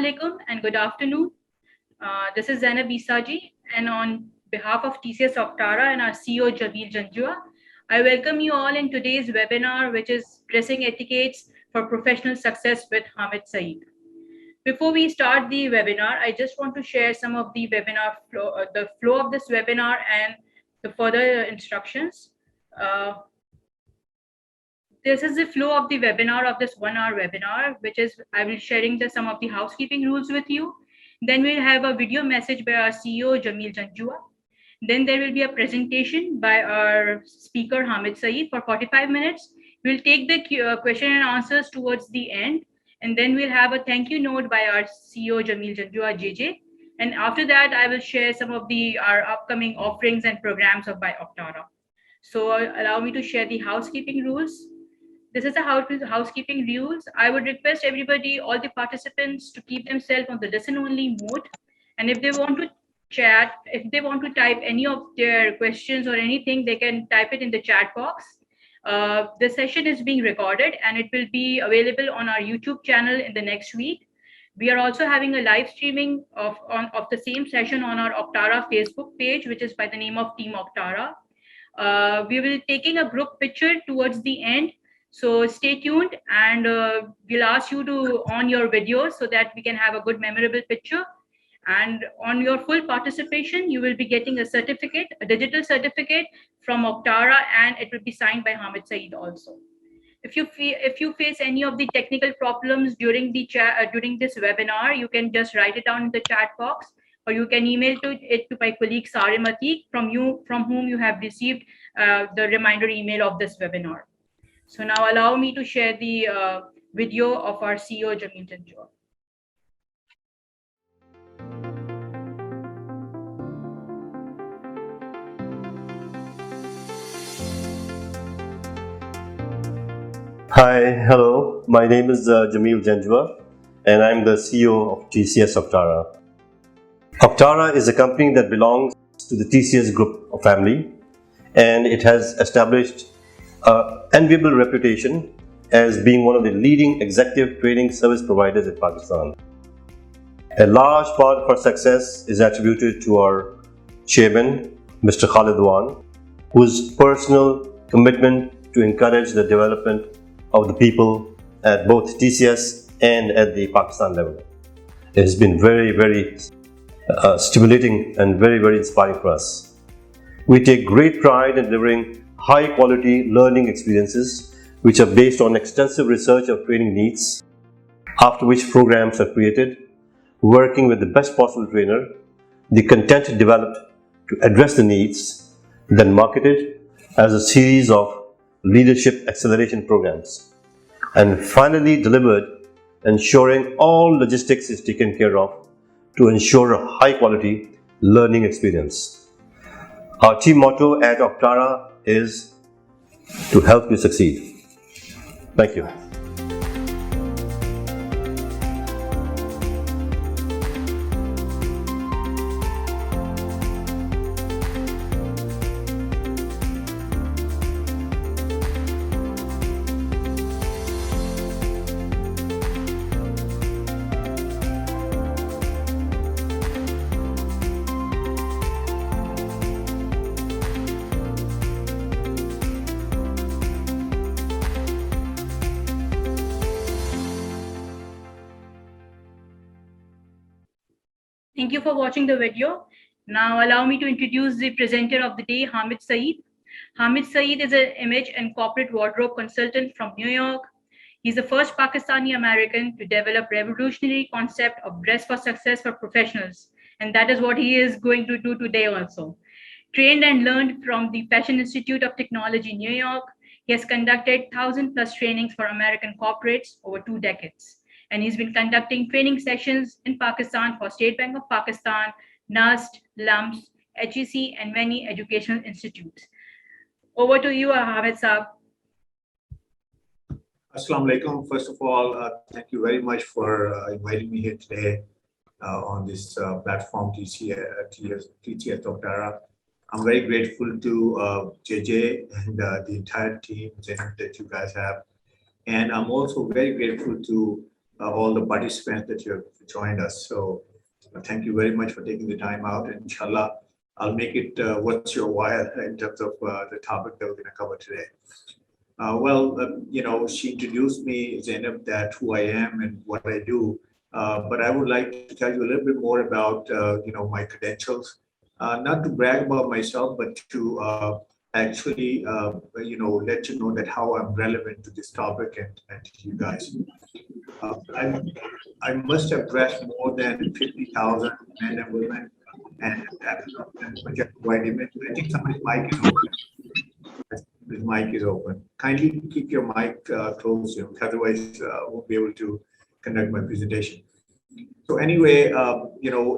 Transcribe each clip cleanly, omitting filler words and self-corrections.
alaikum and good afternoon. This is Zainab Isaji, and on behalf of TCS Octara and our CEO Jamil Janjua, I welcome you all in today's webinar, which is Dressing Etiquettes for Professional Success with Hamid Saeed. Before we start the webinar, I just want to share some of the webinar flow, the flow of this webinar and the further instructions. This is the flow of the webinar of this 1 hour webinar, which is I will sharing some of the housekeeping rules with you. Then we'll have a video message by our CEO Jamil Janjua. Then there will be a presentation by our speaker Hamid Saeed for 45 minutes. We'll take the question and answers towards the end. And then we'll have a thank you note by our CEO Jamil Janjua JJ. And after that, I will share some of our upcoming offerings and programs by Octara. So allow me to share the housekeeping rules. This is the housekeeping rules. I would request everybody, all the participants, to keep themselves on the listen-only mode. And if they want to chat, if they want to type any of their questions or anything, they can type it in the chat box. The session is being recorded and it will be available on our YouTube channel in the next week. We are also having a live streaming of the same session on our Octara Facebook page, which is by the name of Team Octara. We will be taking a group picture towards the end. So stay tuned and we'll ask you to on your videos so that we can have a good memorable picture. And on your full participation, you will be getting a certificate, a digital certificate from Octara, and it will be signed by Hamid Saeed also. If you face any of the technical problems during the chat during this webinar, you can just write it down in the chat box, or you can email it to my colleague Sarim Atiq, from whom you have received the reminder email of this webinar. So now allow me to share the video of our CEO, Jamil Janjua. Hi, hello. My name is Jamil Janjua, and I'm the CEO of TCS Octara. Octara is a company that belongs to the TCS group of family, and it has established an enviable reputation as being one of the leading executive training service providers in Pakistan. A large part of our success is attributed to our chairman, Mr. Khalid Wan, whose personal commitment to encourage the development of the people at both TCS and at the Pakistan level. It has been very, very stimulating and very, very inspiring for us. We take great pride in delivering high-quality learning experiences which are based on extensive research of training needs, after which programs are created, working with the best possible trainer, the content developed to address the needs, then marketed as a series of leadership acceleration programs, and finally delivered, ensuring all logistics is taken care of to ensure a high-quality learning experience. Our team motto at Octara is to help you succeed. Thank you. Thank you for watching the video. Now allow me to introduce the presenter of the day, Hamid Saeed. Hamid Saeed is an image and corporate wardrobe consultant from New York. He's the first Pakistani American to develop revolutionary concept of dress for success for professionals. And that is what he is going to do today also. Trained and learned from the Fashion Institute of Technology, New York, he has conducted 1,000+ trainings for American corporates over 2 decades. And he's been conducting training sessions in Pakistan for State Bank of Pakistan, NUST, LUMS, HEC, and many educational institutes. Over to you, Hamid Saab. Assalamu alaikum. First of all, thank you very much for inviting me here today on this platform, TCS Octara. I'm very grateful to JJ and the entire team that you guys have. And I'm also very grateful to all the participants that you have joined us. So thank you very much for taking the time out. And inshallah, I'll make it worth your while in terms of the topic that we're going to cover today. She introduced me, Zainab, that who I am and what I do. But I would like to tell you a little bit more about, my credentials. Not to brag about myself, but to actually, let you know that how I'm relevant to this topic and to you guys. I, I must have dressed more than 50,000 men and women, and that's not project wide image. I think somebody's mic is open. His mic is open. Kindly keep your mic closed, otherwise I won't be able to conduct my presentation. So anyway,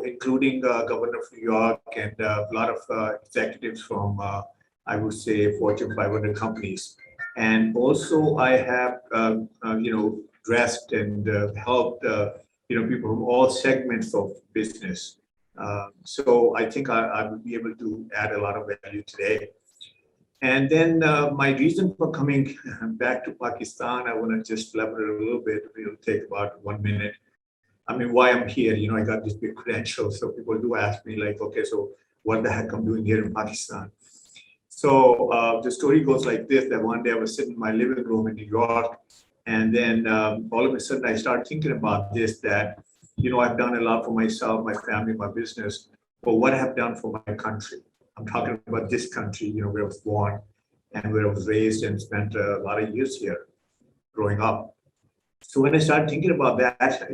including Governor of New York and a lot of executives from, I would say, Fortune 500 companies. And also I have, dressed and helped, people from all segments of business. So I think I will be able to add a lot of value today. And then my reason for coming back to Pakistan, I want to just elaborate a little bit. It'll take about 1 minute. I mean, why I'm here, I got this big credential. So people do ask me like, okay, so what the heck I'm doing here in Pakistan? So the story goes like this, that one day I was sitting in my living room in New York. And then all of a sudden I started thinking about this, that, I've done a lot for myself, my family, my business, but what I have done for my country. I'm talking about this country, where I was born and where I was raised and spent a lot of years here growing up. So when I started thinking about that,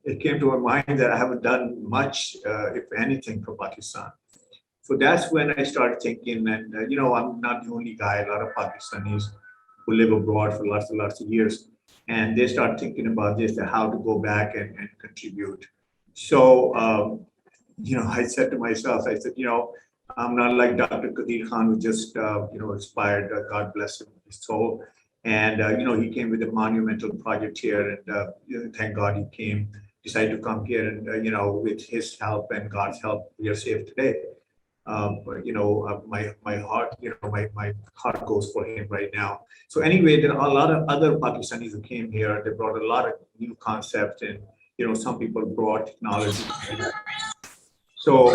it came to my mind that I haven't done much, if anything, for Pakistan. So that's when I started thinking, and I'm not the only guy. A lot of Pakistanis who live abroad for lots and lots of years, and they start thinking about this, how to go back and contribute. So, I said to myself, I said, I'm not like Dr. Qadir Khan, who just, expired. God bless him, his soul. And, he came with a monumental project here. And thank God he came, decided to come here. And, with his help and God's help, we are safe today. My heart, my heart goes for him right now. So anyway, there are a lot of other Pakistanis who came here. They brought a lot of new concepts, and some people brought technology. So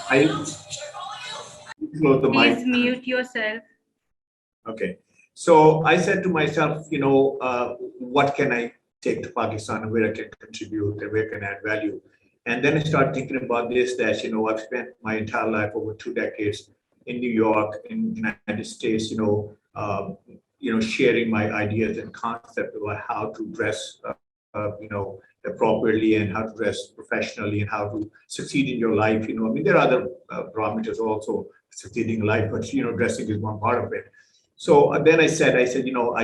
I close the mic. Please mute yourself. Okay. So I said to myself, what can I take to Pakistan and where I can contribute and where can I add value? And then I started thinking about this, that, I've spent my entire life, over 2 decades, in New York, in the United States, sharing my ideas and concepts about how to dress, appropriately, and how to dress professionally, and how to succeed in your life. There are other parameters also succeeding in life, but, dressing is one part of it. So then I said, I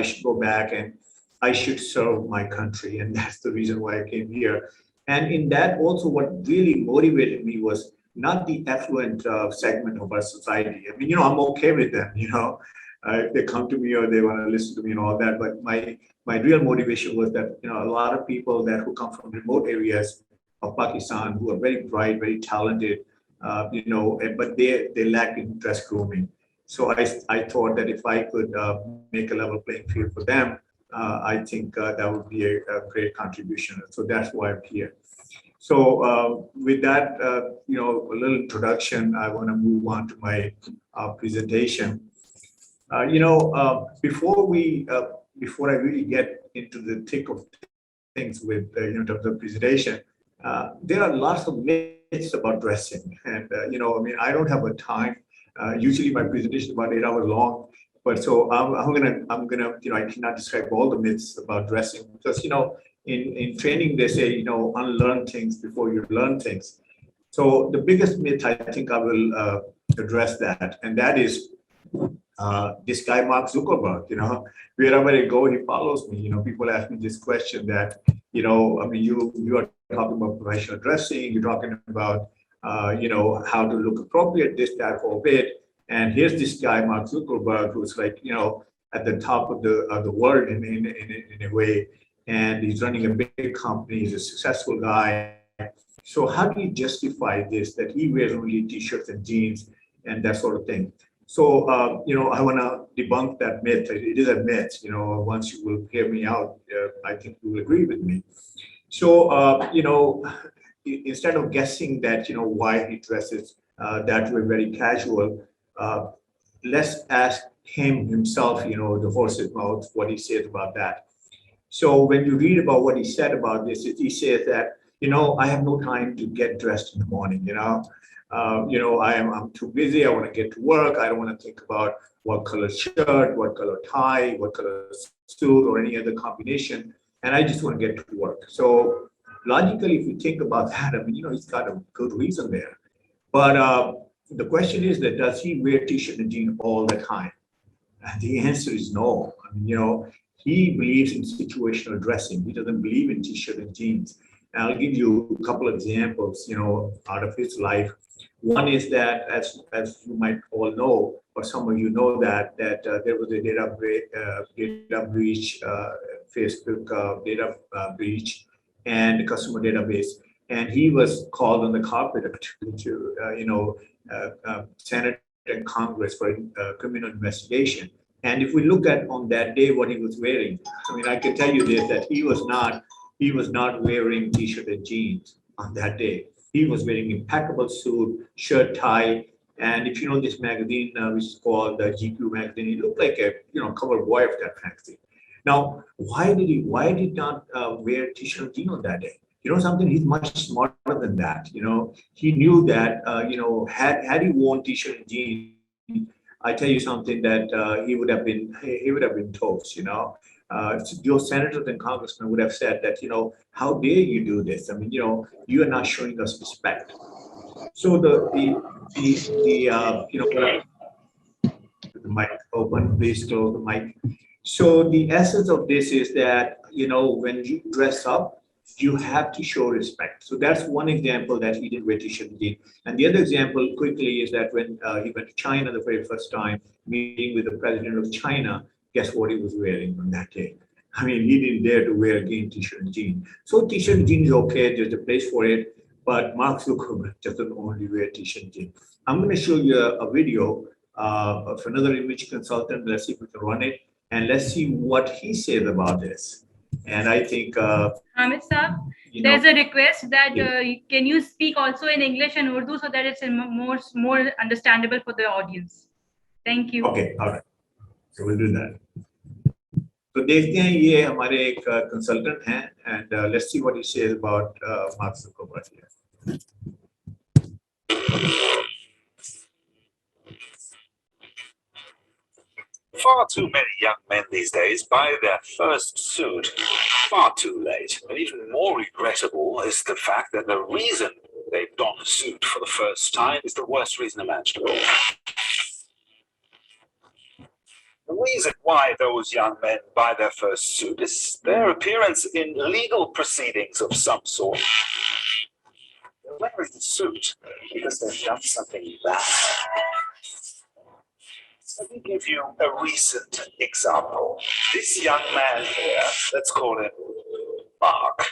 should go back and I should serve my country. And that's the reason why I came here. And in that also, what really motivated me was not the affluent segment of our society. I'm okay with them, if they come to me or they want to listen to me and all that. But my real motivation was that, a lot of people who come from remote areas of Pakistan, who are very bright, very talented, but they lack in dress grooming. So I thought that if I could make a level playing field for them, I think that would be a great contribution. So that's why I'm here. So with that, a little introduction, I want to move on to my presentation. Before I really get into the thick of things with in terms of presentation, there are lots of myths about dressing, and I don't have a time. Usually my presentation is about 8 hours long. But so I'm gonna, I cannot describe all the myths about dressing, because, in training, they say, unlearn things before you learn things. So the biggest myth, I think I will address that. And that is this guy, Mark Zuckerberg, wherever I go, he follows me. People ask me this question that, you are talking about professional dressing, you're talking about, how to look appropriate, this, that, for a bit. And here's this guy, Mark Zuckerberg, who's like, at the top of the world in a way, and he's running a big company. He's a successful guy. So how do you justify this, that he wears only t-shirts and jeans and that sort of thing? So, I want to debunk that myth. It is a myth. Once you will hear me out, I think you will agree with me. So, instead of guessing that, why he dresses that way, very casual, uh, let's ask him himself, the horse's mouth, what he says about that. So when you read about what he said about this, he says that, I have no time to get dressed in the morning, I'm too busy. I want to get to work. I don't want to think about what color shirt, what color tie, what color suit, or any other combination. And I just want to get to work. So logically, if you think about that, I mean, he's got a good reason there. But the question is that does he wear t-shirt and jeans all the time? And the answer is no. I mean, he believes in situational dressing. He doesn't believe in t-shirt and jeans. And I'll give you a couple of examples, out of his life. One is that, as you might all know, or some of you know that there was a data breach, Facebook data breach, and customer database, and he was called on the carpet to Senate and Congress for criminal investigation. And if we look at on that day what he was wearing, I mean, I can tell you this, that he was not wearing t-shirt and jeans on that day. He was wearing impeccable suit, shirt, tie, and if you know this magazine, which is called the GQ magazine, he looked like a cover boy of that magazine. Now, why did not wear t-shirt and jeans on that day? You know something? He's much smarter than that. He knew that had he worn t-shirt and jeans, I tell you something that he would have been toast. Those senators and congressmen would have said that how dare you do this? I mean you are not showing us respect. So the mic open, please close the mic. So the essence of this is that when you dress up, you have to show respect. So that's one example that he did wear t-shirt and jeans. And the other example quickly is that when he went to China the very first time, meeting with the president of China, guess what he was wearing on that day? I mean, he didn't dare to wear again t-shirt and jeans. So t-shirt and jeans is okay, there's a place for it, but Mark Zuckerberg doesn't only wear t-shirt and jeans. I'm going to show you a video of another image consultant. Let's see if we can run it, and let's see what he says about this. And I think, Hamid Saab, there's a request that can you speak also in English and Urdu so that it's more understandable for the audience. Thank you. Okay, all right. So we'll do that. तो देखते हैं ये हमारे एक consultant हैं and let's see what he says about Mark Zuckerberg here. Far too many young men these days buy their first suit far too late. And even more regrettable is the fact that the reason they don a suit for the first time is the worst reason imaginable. The reason why those young men buy their first suit is their appearance in legal proceedings of some sort. They're wearing the suit because they've done something bad. Let me give you a recent example. This young man here, let's call him Mark,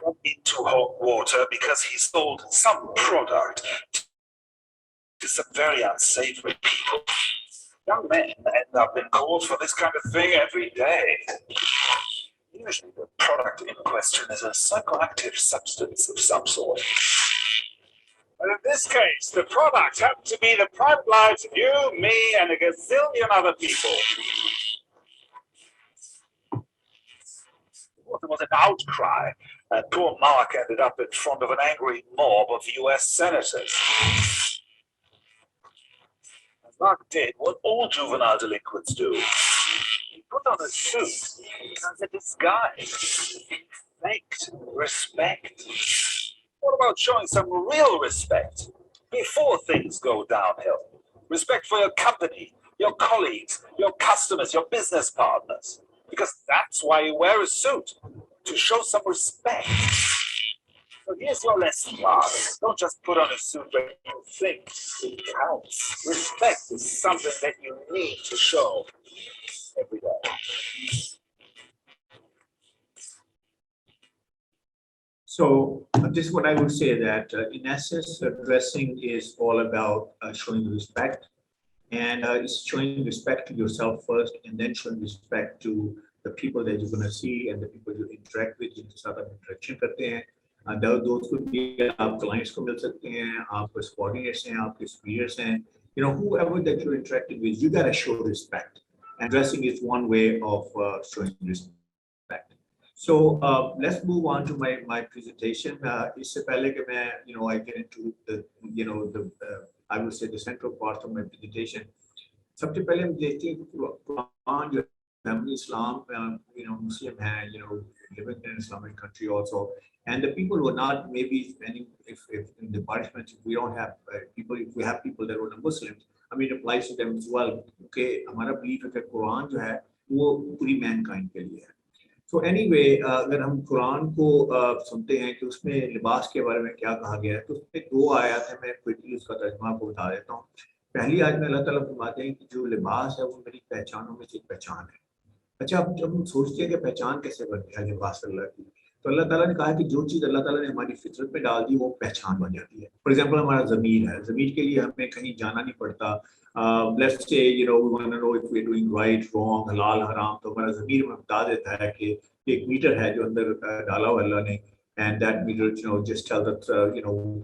got into hot water because he sold some product to some very unsavory people. Young men end up in court for this kind of thing every day. Usually the product in question is a psychoactive substance of some sort. But in this case, the product happened to be the private lives of you, me, and a gazillion other people. There was an outcry, and poor Mark ended up in front of an angry mob of US senators. And Mark did what all juvenile delinquents do. He put on a suit as a disguise. He faked respect. What about showing some real respect before things go downhill? Respect for your company, your colleagues, your customers, your business partners. Because that's why you wear a suit, to show some respect. So here's your lesson, Mark. Don't just put on a suit when you think it counts. Respect is something that you need to show every day. So this is what I would say, that in essence, dressing is all about showing respect, and it's showing respect to yourself first, and then showing respect to the people that you're going to see and the people you interact with, जिनके साथ आप interaction करते हैं. Those could be आप clients को मिल सकते हैं, आप subordinates हैं, आपके superiors हैं, whoever that you're interacting with, you gotta show respect, and dressing is one way of showing respect. So let's move on to my presentation. इससे पहले कि मैं I get into the I would say the central part of my presentation. सबसे पहले हम देखते हैं कुरान जो है, Islam, Muslim है, living in an Islamic country also, and the people who are not maybe spending, if in the participants, if we don't have people, if we have people that are not Muslims, I mean, it applies to them as well. Okay, हमारा belief है कि कुरान जो है वो पूरी mankind के लिए है. So anyway, अगर हम कुरान को सुनते हैं कि उसमें लिबास के बारे में क्या कहा गया है, तो उसमें 2 आयत है, मैं क्विकली उसका तर्जुमा आपको बता देता हूँ. पहली आयत में अल्लाह ताला फरमाते हैं कि जो लिबास है वो मेरी पहचानों में से एक पहचान है. अच्छा, अब जब हम सोचते हैं कि पहचान कैसे बनती है लिबास अल्लाह की, तो अल्लाह ताला ने कहा है कि जो चीज़ अल्लाह ताला ने हमारी फितरत में डाल दी वो पहचान बन जाती है. फॉर एग्जांपल हमारा ज़मीर है, ज़मीर के लिए हमें कहीं जाना नहीं पड़ता. Let's say we want to know if we're doing right, wrong, हलाल हराम, तो हमारा ज़मीर हमें बता देता है कि एक मीटर है जो अंदर डाला हुआ अल्लाह ने, and that meter just tell that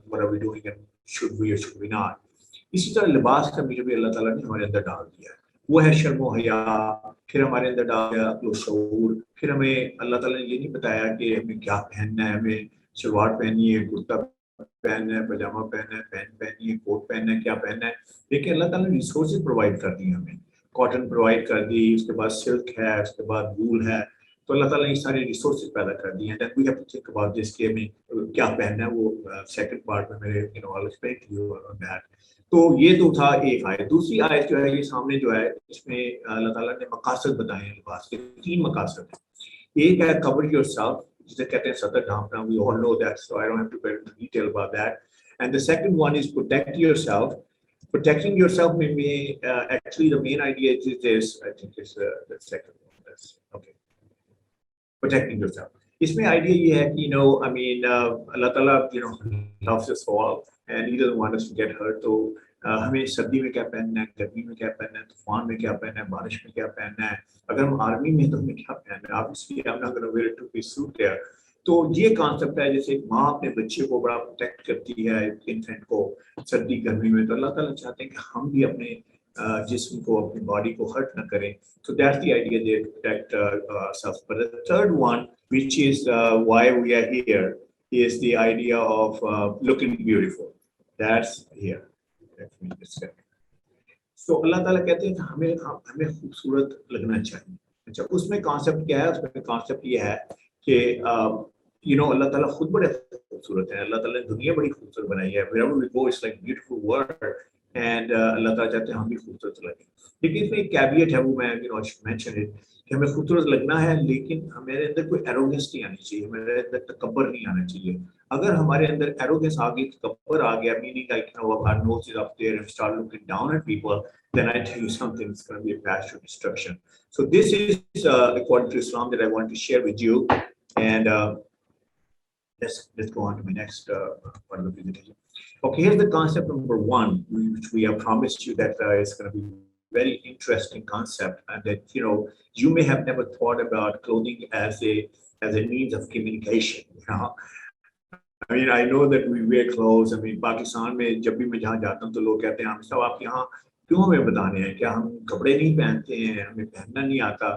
what are we doing and should we or should we not. इसी तरह लिबास का मीटर भी अल्लाह ताला ने हमारे अंदर डाल दिया है. वो है शर्म और हया. फिर हमारे अंदर डाल दिया अक्ल शऊर. फिर हमें अल्लाह ताला ने ये नहीं बताया कि हमें क्या पहनना है, हमें शलवार पहननी है, कुर्ता पहनना है, पजामा पहनना है, पैंट पहननी है, कोट पहनना है, क्या पहनना है. लेकिन अल्लाह ताला ने रिसोर्सेज प्रोवाइड कर दी हमें. कॉटन प्रोवाइड कर दी, उसके बाद सिल्क है, उसके बाद वूल है. तो अल्लाह ताला ने सारे रिसोर्सेज पैदा कर दिए हैं. That we have to think about this कि हमें क्या पहनना है. वो सेकंड पार्ट में मेरे I explain to you on that. तो ये तो था एक आयत. दूसरी आयत जो है ये सामने जो है, इसमें अल्लाह ताला ने मकासद बताए हैं लिबास के. 3 मकासद हैं. एक है कवर योरसेल्फ, जिसे कहते हैं सतर ढांपना. We all know that, so I don't have to go into detail about that. And the second one is protect yourself. Protecting yourself may actually the main idea is this. I think it's the second one. That's okay. Protecting yourself. इसमें idea ये है कि अल्लाह ताला loves us all and he doesn't want us to get hurt. तो हमें सर्दी में क्या पहनना है, गर्मी में क्या पहनना है, तूफान में क्या पहनना है, बारिश में क्या पहनना है. अगर हम आर्मी में तो हमें क्या पहनना है. Obviously I'm not going to wear a two-piece suit there. तो ये कॉन्सेप्ट है, जैसे माँ अपने बच्चे को बड़ा प्रोटेक्ट करती है इन्फेंट को सर्दी गर्मी में, तो अल्लाह ताला चाहते हैं कि हम भी अपने जिस्म को, अपनी बॉडी को हर्ट ना करें. So that's the idea, they protect ourselves. But the third one, which is why we are here, is the idea of looking beautiful. That's here. Let me just say. So अल्लाह ताला कहते हैं कि हमें खूबसूरत लगना चाहिए. अच्छा, उसमें कॉन्सेप्ट क्या है? उसमें कॉन्सेप्ट ये है कि अल्लाह ताला खुद बड़े खूबसूरत हैं. अल्लाह ताला ने दुनिया बड़ी खूबसूरत बनाई है. Wherever we go, it's like beautiful world. And अल्लाह ताला चाहते हैं हम भी खूबसूरत लगें. लेकिन इसमें एक कैविएट है, वो मैं मेंशन इट, कि हमें खूबसूरत लगना है, लेकिन हमारे अंदर कोई एरोगेंस नहीं आनी चाहिए, हमारे अंदर तकब्बर नहीं आना चाहिए. अगर हमारे अंदर एरोगेंस आ गई, तकब्बर आ गया, meaning like our nose is up there and start looking down at people, then I tell you something, it's going to be a path to destruction. So this is according to Islam that I want to share with you. And let's go on to my next part of the presentation. Okay, here's the concept number 1, which we have promised you that is going to be very interesting concept, and that you may have never thought about clothing as a means of communication. I mean, I know that we wear clothes. I mean, Pakistan में जब भी मैं जहाँ जाता हूँ तो लोग कहते हैं हम सब आप यहाँ क्यों हमें बताने हैं, क्या हम कपड़े नहीं पहनते हैं, हमें पहनना नहीं आता.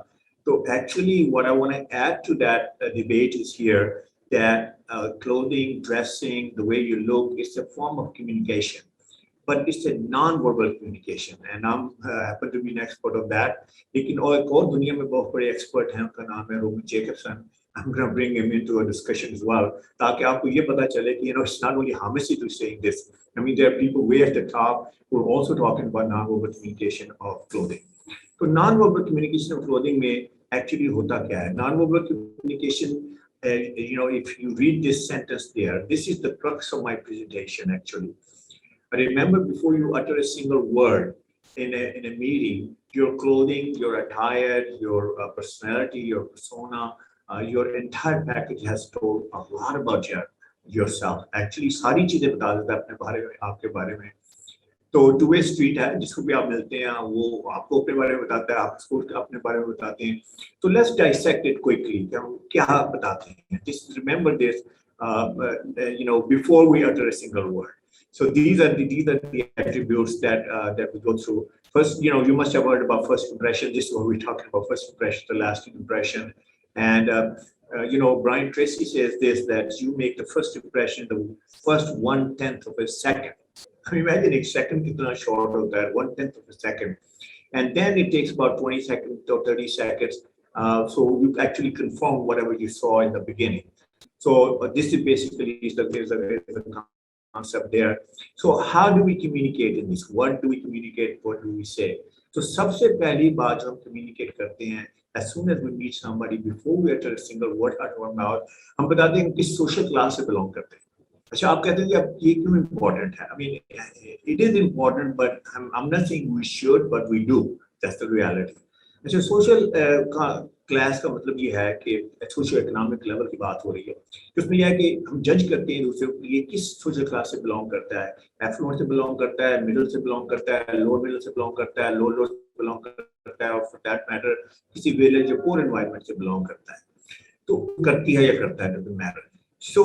तो actually what I want to add to that debate is here that clothing, dressing, the way you look, is a form of communication, but it's a non-verbal communication, and I'm happen to be an expert of that. लेकिन और दुनिया में बहुत बड़े expert हैं, उनका नाम है Roman Jacobson. I'm going to bring him into a discussion as well, ताकि आपको ये पता चले कि it's not only Hamid Saeed who's saying this. I mean, there are people way at the top who are also talking about non-verbal communication of clothing. So non-verbal communication of clothing में actually होता क्या है? Non-verbal communication, if you read this sentence there, this is the crux of my presentation actually. Remember, before you utter a single word in a meeting, your clothing, your attire, your personality, your persona, your entire package has told a lot about yourself. Actually, सारी चीजें बता देता है अपने बारे में, आपके बारे में. तो टू वे स्ट्रीट है, जिसको भी आप मिलते हैं वो आपको अपने बारे में बताता है, आप उसको अपने बारे में बताते हैं. तो लेट्स डाइसेक्ट इट क्विकली, क्या बताते हैं. Just remember this, before we utter a single word. So these are the attributes that we go through. First, you must have heard about first impression. This is what we're talking about: first impression, the lasting impression. And Brian Tracy says this, that you make the first impression the first 1/10 of a second. I mean, imagine a second kitna short of that, 1/10 of a second. And then it takes about 20 seconds or 30 seconds. So you actually confirm whatever you saw in the beginning. So this is basically is a concept there. So how do we communicate in this? What do we communicate? What do we say? So सबसे पहली बात जो हम communicate करते हैं, as soon as we meet somebody, before we utter a single word out of our mouth, हम बताते हैं किस social class से belong करते हैं. अच्छा, आप कहते हैं कि अब ये क्यों important है? I mean, it is important, but I'm not saying we should, but we do. That's the reality. अच्छा, social क्लास का मतलब ये है कि सोशल इकोनॉमिक लेवल की बात हो रही है. उसमें यह है कि हम जज करते हैं दूसरे को ये किस सोशल क्लास से बिलोंग करता है. एफ्लुएंट से बिलोंग करता है, मिडिल से बिलोंग करता है, लोअर मिडिल से बिलोंग करता है, लोअर से बिलोंग करता है, और फॉर दैट मैटर किसी विलेज या पोर एनवायरनमेंट से बिलोंग करता है. तो करती है या करता है, doesn't matter. So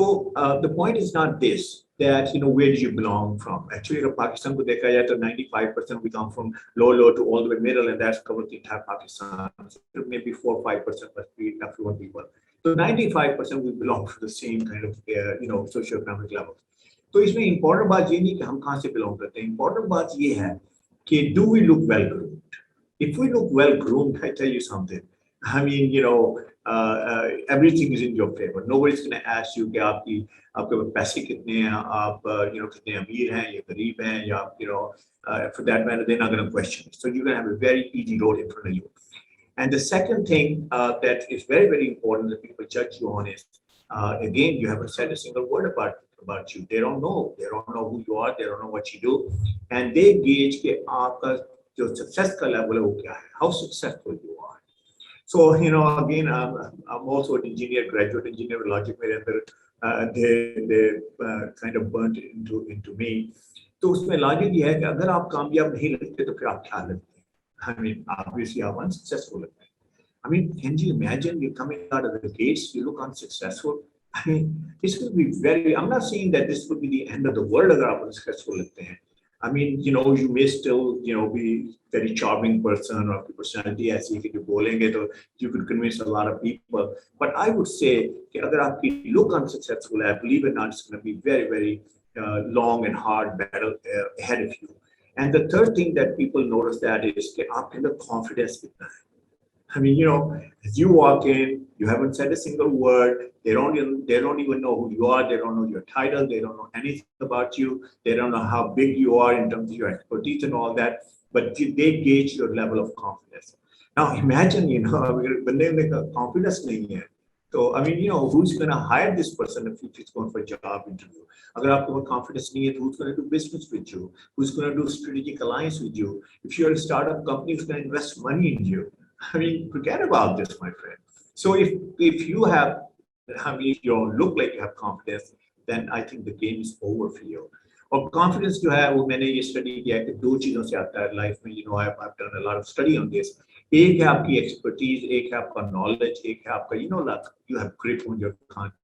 the point is not this, that where do you belong from. Actually, in Pakistan ko dekha jaye to 95% we come from low to all the way middle, and that's covered the entire Pakistan. So maybe 4 or 5% must be affluent people. So 95% we belong to the same kind of socio-economic level. तो इसमें important बात ये नहीं कि हम कहाँ से belong करते हैं. Important बात ये है कि do we look well groomed. If we look well groomed, I tell you something. I mean, everything is in your favor. Nobody's going to ask you कि आपके पैसे कितने हैं, आप कितने अमीर हैं या गरीब हैं, या for that matter, they're not going to question it. So you're going to have a very easy road in front of you. And the second thing that is very, very important that people judge you on is, again, you haven't said a single word about you. They don't know. They don't know who you are. They don't know what you do. And they gauge कि आपका जो success का level है वो क्या है, how successful you are. So, again, I'm also an engineer, graduate engineer, logic they kind of burnt into me. So उसमें logic ये है कि अगर आप कामयाब नहीं लगते तो फिर आप क्या लगते हैं? I mean, obviously आप unsuccessful लगते हैं. I mean, can you imagine you're coming out of the gates, you look unsuccessful? I mean, this will be I'm not saying that this would be the end of the world अगर आप unsuccessful लगते हैं. I mean, you may still, be very charming person, or personality ऐसी कि जो बोलेंगे तो you could convince a lot of people. But I would say कि अगर आपकी look unsuccessful है, believe it or not, it's going to be very, very long and hard battle ahead of you. And the third thing that people notice that is कि आपके अंदर confidence कितना है. I mean, as you walk in, you haven't said a single word. They don't even know who you are. They don't know your title. They don't know anything about you. They don't know how big you are in terms of your expertise and all that. But they gauge your level of confidence. Now imagine, बंदे में confidence नहीं है. So I mean, who's going to hire this person if he's going for a job interview? अगर आपको confidence नहीं है, who's going to do business with you? Who's going to do strategic alliance with you? If you're a startup company, who's going to invest money in you? I mean, forget about this, my friend. So if you have, if you don't look like you have confidence, then I think the game is over for you. और confidence जो है वो मैंने ये study किया है कि दो चीजों से आता है life में. I've done a lot of study on this. एक है आपकी expertise, एक है आपका knowledge, एक है आपका like you have grip on your content.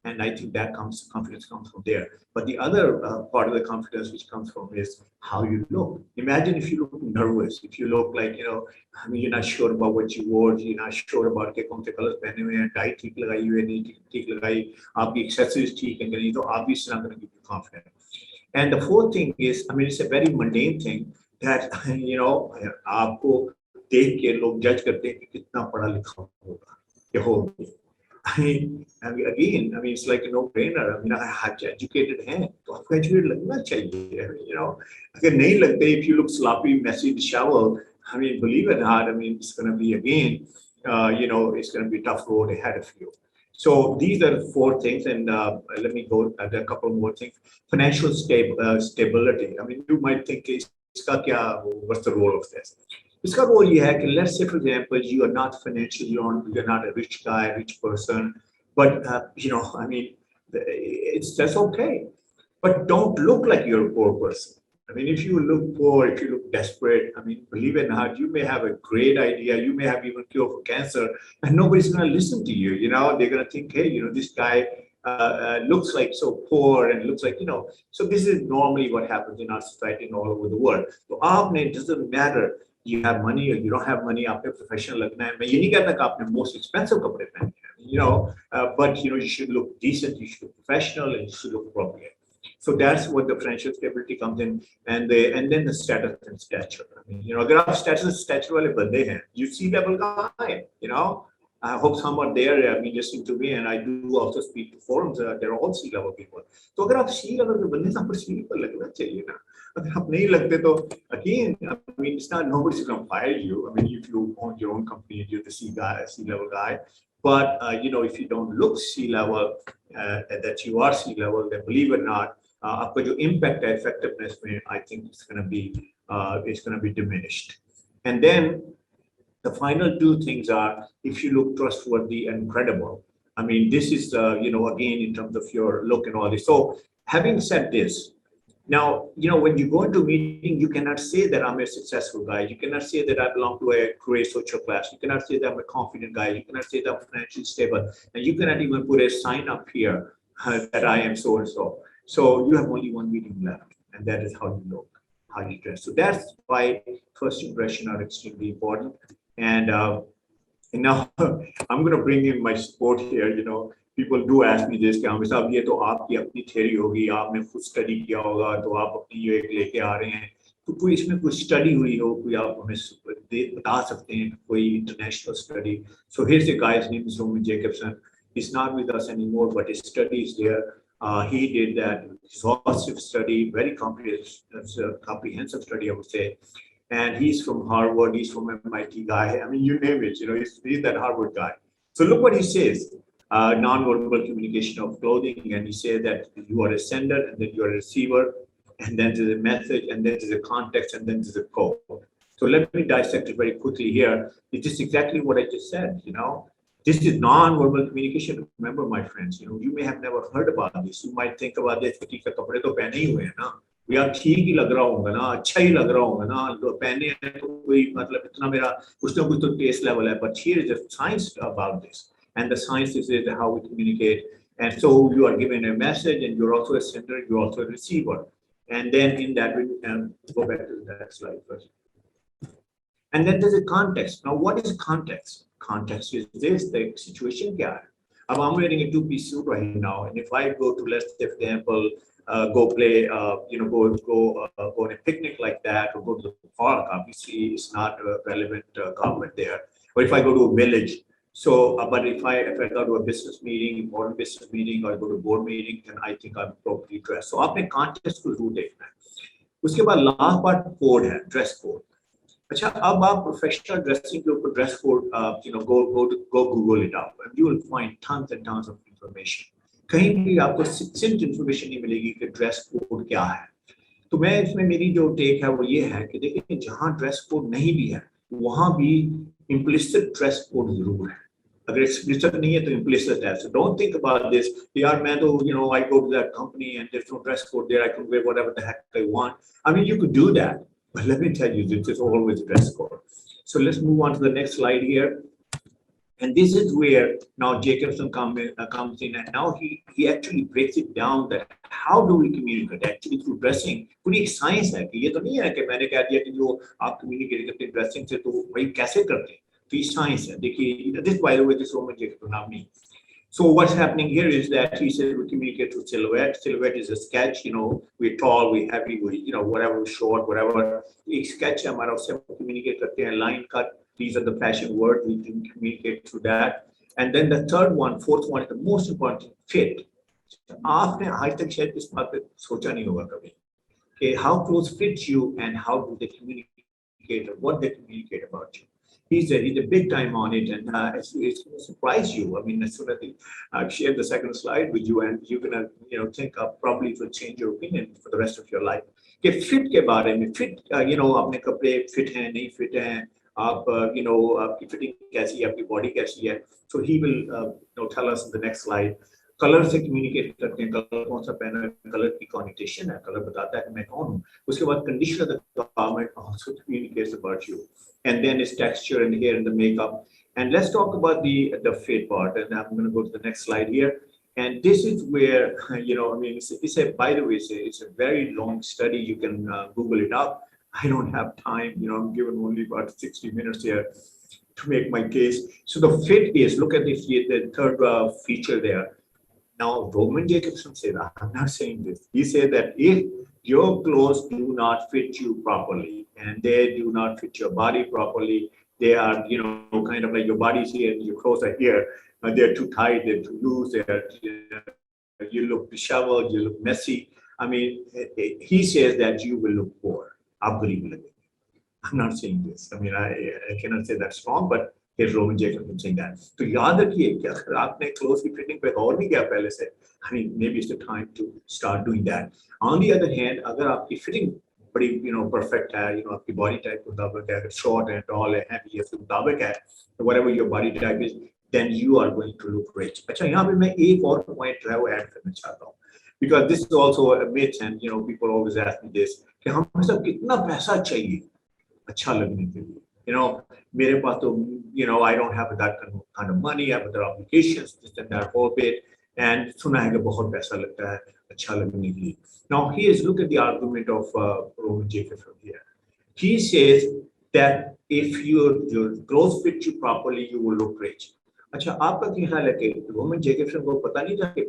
And I think that confidence comes from there. But the other part of the confidence which comes from is how you look. Imagine if you look nervous, if you look like, I mean, you're not sure about what you wore, you're not sure about के कौन से colors पहने हुए हैं, tie ठीक लगाई हुई है, नहीं ठीक लगाई, आपकी accessories ठीक है नहीं, तो obviously not going to give you confidence. And the fourth thing is, I mean, it's a very mundane thing that, आपको देख के लोग judge करते हैं कि कितना पढ़ा लिखा होगा, क्या होगा. I mean, again, it's like a no-brainer. I mean, आप educated हैं, तो आपको educated लगना चाहिए. I mean, अगर नहीं लगते, if you look sloppy, messy, disheveled, I mean, believe it or not, I mean, it's going to be again, it's going to be a tough road ahead of you. So these are the four things, and let me go at a couple more things. Financial stability. I mean, you might think, what's the role of this? इसका गोल ये है कि let's say for example you are not financially you're not a rich guy, rich person, but you know, I mean, that's okay. But don't look like you're a poor person. I mean, if you look poor, if you look desperate, I mean, believe it or not, you may have a great idea, you may have even cure for cancer, and nobody's going to listen to you. You know, they're going to think, hey, you know, this guy looks like so poor and looks like, you know. So this is normally what happens in our society and all over the world. So it doesn't matter you have money or you don't have money. आपने professional लगना है. मैं ये नहीं कहता कि आपने most expensive कपड़े पहने हैं. You know, but you know, you should look decent, you should look professional, and you should look appropriate. So that's what the financial stability comes in, and then the status and stature. I mean, you know, अगर आप status and stature वाले बंदे हैं, you see level guy, you know. I hope some are there. I mean, listening to me, and I do also speak to forums. They're all C level people. So अगर आप C level के बंदे हैं, आप C level लगना चाहिए ना. अगर आप नहीं लगते तो again, I mean, it's not nobody's going to fire you. I mean, if you own your own company, you're the C guy, C level guy. But you know, if you don't look C level, that you are C level, then believe it or not, आपका जो impact है effectiveness में, I think it's going to be diminished. And then the final two things are, if you look trustworthy and credible. I mean, this is, you know, again, in terms of your look and all this. So having said this, now, you know, when you go into a meeting, you cannot say that I'm a successful guy. You cannot say that I belong to a great social class. You cannot say that I'm a confident guy. You cannot say that I'm financially stable. And you cannot even put a sign up here that I am so and so. So you have only one meeting left, and that is how you look, how you dress. So that's why first impression are extremely important. And now I'm going to bring in my support here. You know, people do ask me this, कि हमें साहब ये तो आपकी अपनी theory होगी, आपने खुद study किया होगा, तो आप अपनी ये लेके आ रहे हैं. तो कोई इसमें कोई study हुई हो, कोई आप हमें बता सकते हैं, कोई international study. So here's a guy's name is Hamid Jacobson. He's not with us anymore, but his study is there. He did that exhaustive study, very comprehensive study, I would say. And he's from Harvard, he's from MIT guy. I mean, you name it, you know, he's that Harvard guy. So look what he says, non-verbal communication of clothing. And he says that you are a sender, and then you are a receiver, and then there's a message, and then there's a context, and then there's a code. So let me dissect it very quickly here. It's just exactly what I just said, you know. This is non-verbal communication. Remember, my friends, you know, you may have never heard about this. You might think about this, कपड़े तो पहने ही हुए हैं ना. यार ठीक ही लग रहा होगा ना, अच्छा ही लग रहा होगा ना, तो पहने हैं तो कोई मतलब इतना मेरा कुछ ना कुछ तो टेस्ट लेवल है. But here is a science about this, and the science is how we communicate. And so you are given a message, and you're also a sender, you're also a receiver. And then in that, go back to the next slide first. And then there's a context. Now, what is context? Context is this: the situation kya hai? I'm wearing a two-piece suit right now, and if I go to, let's say, for example, go play, you know, go on a picnic like that, or go to the park. Obviously, it's not a relevant comment there. Or if I go to a village, so but if I go to a business meeting, important business meeting, or I go to a board meeting, then I think I'm appropriately dressed. So आपने context को जरूर देखना है. उसके बाद last part code है, dress code. अच्छा, अब आप प्रोफेशनल ड्रेसिंग के ऊपर dress code, you know, go Google it out, and you will find tons and tons of information. कहीं भी आपको succinct information नहीं मिलेगी कि ड्रेस कोड क्या है. तो मैं इसमें मेरी जो टेक है वो ये है कि देखिए, जहाँ ड्रेस कोड नहीं भी है, वहाँ भी implicit ड्रेस कोड जरूर है. अगर explicit नहीं है तो implicit है. So don't think about this. यार मैं तो, you know, I go to that company and there's no dress code there. I can wear whatever the heck I want. I mean, you could do that. But let me tell you, this is always dress code. So let's move on to the next slide here. And this is where now Jacobson comes in, and now he actually breaks it down that how do we communicate actually through dressing. पूरी एक science है कि ये तो नहीं है कि मैंने कह दिया कि जो आप communicate करते हैं dressing से तो भाई कैसे करते हैं. तो ये science है. देखिए, this by the way, this Roman Jacobson, not me. So what's happening here is that he said we communicate through silhouette. Silhouette is a sketch, you know, we're tall, we're heavy, we, you know, whatever, short, whatever. एक sketch है हमारा, उससे communicate करते हैं. Line cut, these are the fashion words, we can communicate through that. And then the third one, fourth one, is the most important, fit. आपने आज तक शायद इस बात पे सोचा नहीं होगा कभी कि how clothes fit you and how do they communicate or what they communicate about you. he's a big time on it, and it's going to surprise you. I mean, as soon as I've shared the second slide with you, and you're gonna think probably it will change your opinion for the rest of your life. कि fit के बारे में fit अपने कपड़े fit हैं नहीं fit हैं आप आपकी fitting कैसी है आपकी body कैसी है. So he will tell us in the next slide. Colour से कम्युनिकेट करते हैं कलर कौन सा पहना है कलर की कॉनिटेशन है कलर बताता है कि मैं कौन हूँ उसके बाद condition of the garment also communicates about you and then its texture and hair and the makeup and let's talk about the fit part and I'm going to go to the next slide here and this is where I mean it's a by the way it's a very long study you can Google it up. I don't have time I'm given only about 60 minutes here to make my case. So the fit is look at this the third feature there. Now, Roman Jacobson said, I'm not saying this. He said that if your clothes do not fit you properly and they do not fit your body properly, they are, kind of like your body's here and your clothes are here, they're too tight, they're too loose, you look disheveled, you look messy. I mean, he says that you will look poor. I'm not saying this. I mean, I cannot say that's wrong, but here's Roman Jacobson saying that. So याद रखिए कि अगर आपने clothes की fitting पे गौर नहीं किया पहले से, I mean, maybe it's the time to start doing that. On the other hand, अगर आपकी fitting बड़ी perfect है, आपकी body type के मुताबिक है, short and tall है, heavy है, उसके मुताबिक है, whatever your body type is, then you are going to look rich. अच्छा यहाँ पे मैं एक और point जो है वो add करना चाहता हूँ. Because this is also a myth and people always ask me this कि हमें सब कितना पैसा चाहिए अच्छा लगने के लिए. मेरे पास तो I don't have that kind of money, I have other obligations, this and that whole bit, and सुना है कि बहुत पैसा लगता है अच्छा लगने के लिए. Now here's look at the argument of Roman Jacobson here. He says that if your clothes fit you properly, you will look rich. अच्छा आपका क्या ख्याल है कि रोमन जैकब्सन को पता नहीं था कि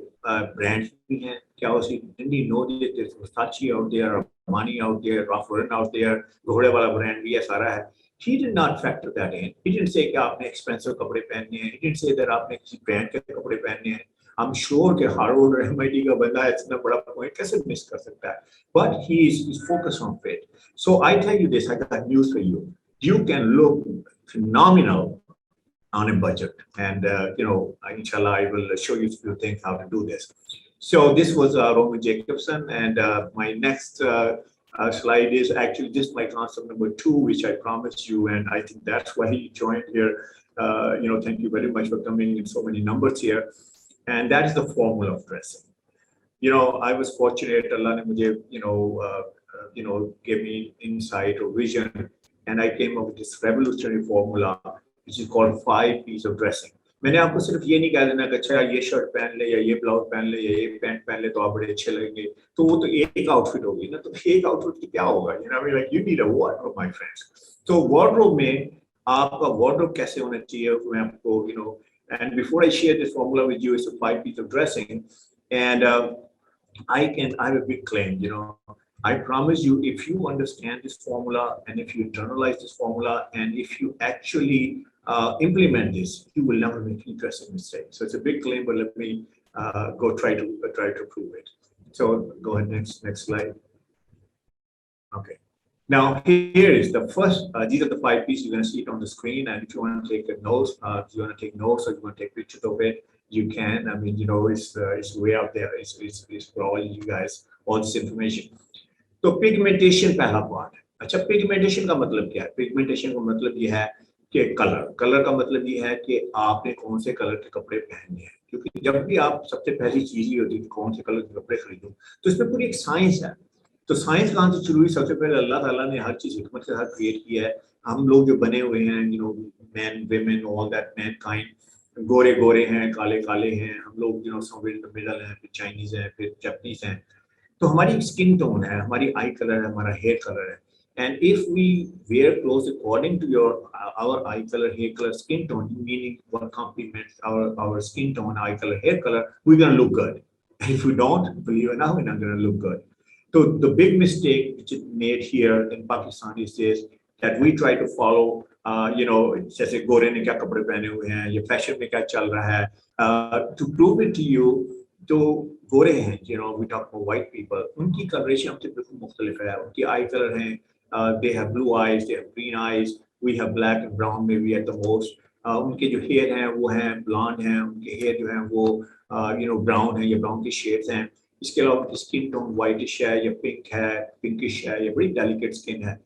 ब्रांड्स भी हैं क्या उसी didn't he know that there's Versace out there, Armani out there, Ralph Lauren out there, घोड़े वाला ब्रांड भी है सारा है. He did not factor that in. He didn't say कि आपने expensive कपड़े पहनने हैं. He didn't say that आपने किसी ब्रांड के कपड़े पहनने हैं. I'm sure कि हार्वर्ड और MIT का बंदा इतना बड़ा पॉइंट कैसे मिस कर सकता है. But he's focused on fit. So I tell you this, I got news for you. You can look phenomenal on a budget, and inshallah, I will show you a few things how to do this. So this was Roman Jacobson, and my next slide is actually just my concept number 2, which I promised you, and I think that's why he joined here. Thank you very much for coming in so many numbers here, and that is the formula of dressing. I was fortunate, Allah ne mujhe, gave me insight or vision, and I came up with this revolutionary formula, which is called 5 P's of dressing. मैंने आपको सिर्फ ये नहीं कह देना कि अच्छा ये शर्ट पहन ले या ये ब्लाउज पहन ले या ये पैंट पहन ले तो आप बड़े अच्छे लगेंगे तो वो तो एक आउटफिट होगी ना तो एक आउटफिट की क्या होगा like you need a wardrobe my friends. तो wardrobe में आपका wardrobe कैसे होना चाहिए मैं आपको and before I share this formula with you, it's a 5 P's of dressing, and I have a big claim. I promise you, if you understand this formula and if you internalize this formula and if you actually implement this, you will never make any dressing mistake. So it's a big claim, but let me go try to prove it. So go ahead, next slide. Okay. Now here is the first. These are the 5 P's. You're going to see it on the screen, and if you want to take notes, if you want to take notes or you want to take pictures of it, you can. I mean, it's way out there. It's for all you guys, all this information. तो pigmentation पहला part है. अच्छा pigmentation का मतलब क्या है? Pigmentation का मतलब ये है कि कलर का मतलब ये है कि आपने कौन से कलर के कपड़े पहनने हैं, क्योंकि जब भी आप सबसे पहली चीज ही होती है कौन से कलर के कपड़े खरीदो तो इसमें पूरी एक साइंस है. तो साइंस कहाँ से शुरू हुई? सबसे पहले अल्लाह ताला ने हर चीज हिकमत के साथ क्रिएट किया है. हम लोग जो बने हुए हैं man women all that Mankind, गोरे हैं, काले हैं, हम लोग समवेयर इन द मिडल हैं, फिर चाइनीज हैं, फिर जापानीज हैं. तो हमारी स्किन टोन है, हमारी आई कलर है, हमारा हेयर कलर है. And if we wear clothes according to our eye color, hair color, skin tone, meaning what complements our skin tone, eye color, hair color, we're gonna look good. And if we don't, believe it or not, we're not gonna look good. So the big mistake which is made here in Pakistan is this, that we try to follow, जैसे गोरे ने क्या कपड़े पहने हुए हैं, ये fashion में क्या चल रहा है. To prove it to you, तो गोरे हैं, we talk about white people, उनकी कलरेशन हमसे बिल्कुल मुख्तलिफ है. उनकी आई कलर हैं, they have blue eyes, they have green eyes, we have black and brown maybe at the most. उनके जो हेयर हैं वो हैं ब्लॉन्ड हैं, उनके हेयर जो हैं वो ब्राउन है या ब्राउन की शेड्स हैं। इसके अलावा उनकी स्किन टोन वाइटिश है या पिंक है, पिंकिश है या बड़ी डेलिकेट स्किन है।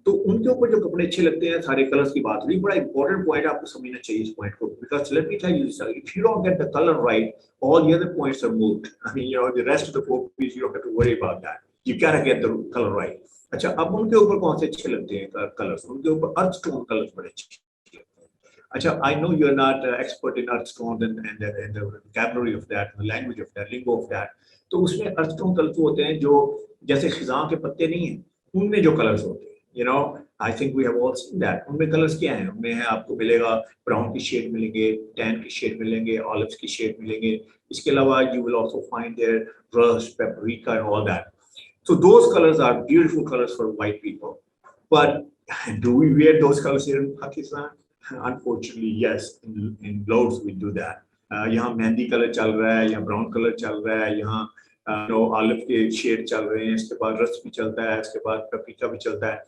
तो उनके ऊपर जो कपड़े अच्छे लगते हैं, सारे कलर्स की बात हुई, बड़ा इंपॉर्टेंट पॉइंट आपको समझना चाहिए इस पॉइंट को, because let me tell you if you don't get the colour right, all the other points are moved. I mean, the rest of the 4 pieces, you don't have to worry about that. You gotta get the color right. अच्छा, अब उनके ऊपर कौन से अच्छे लगते हैं colours? उनके ऊपर अर्थ टोन कलर्स बड़े अच्छे लगते हैं। अच्छा, I know you're not expert in earth tones and the vocabulary of that, the language of that, lingo of that. तो उसमें अर्थ टोन कलर्स होते हैं जो जैसे खिज़ां के पत्ते नहीं हैं, उनमें जो कलर्स होते हैं, I think we have all seen that. उनमें कलर्स क्या हैं? उनमें है आपको मिलेगा ब्राउन की शेड मिलेंगे, टैन की शेड मिलेंगे, ऑलिव्स की शेड मिलेंगे। इसके अलावा you will also find there rust, paprika and all that. So those colors are beautiful colors for white people. But do we wear those colors here in Pakistan? Unfortunately, yes. In loads we do that. यहाँ mehndi colour चल रहा है, यहाँ brown colour चल रहा है, यहाँ olive के शेड चल रहे हैं, इसके बाद रस्ट भी चलता है, इसके बाद पपीता भी चलता है।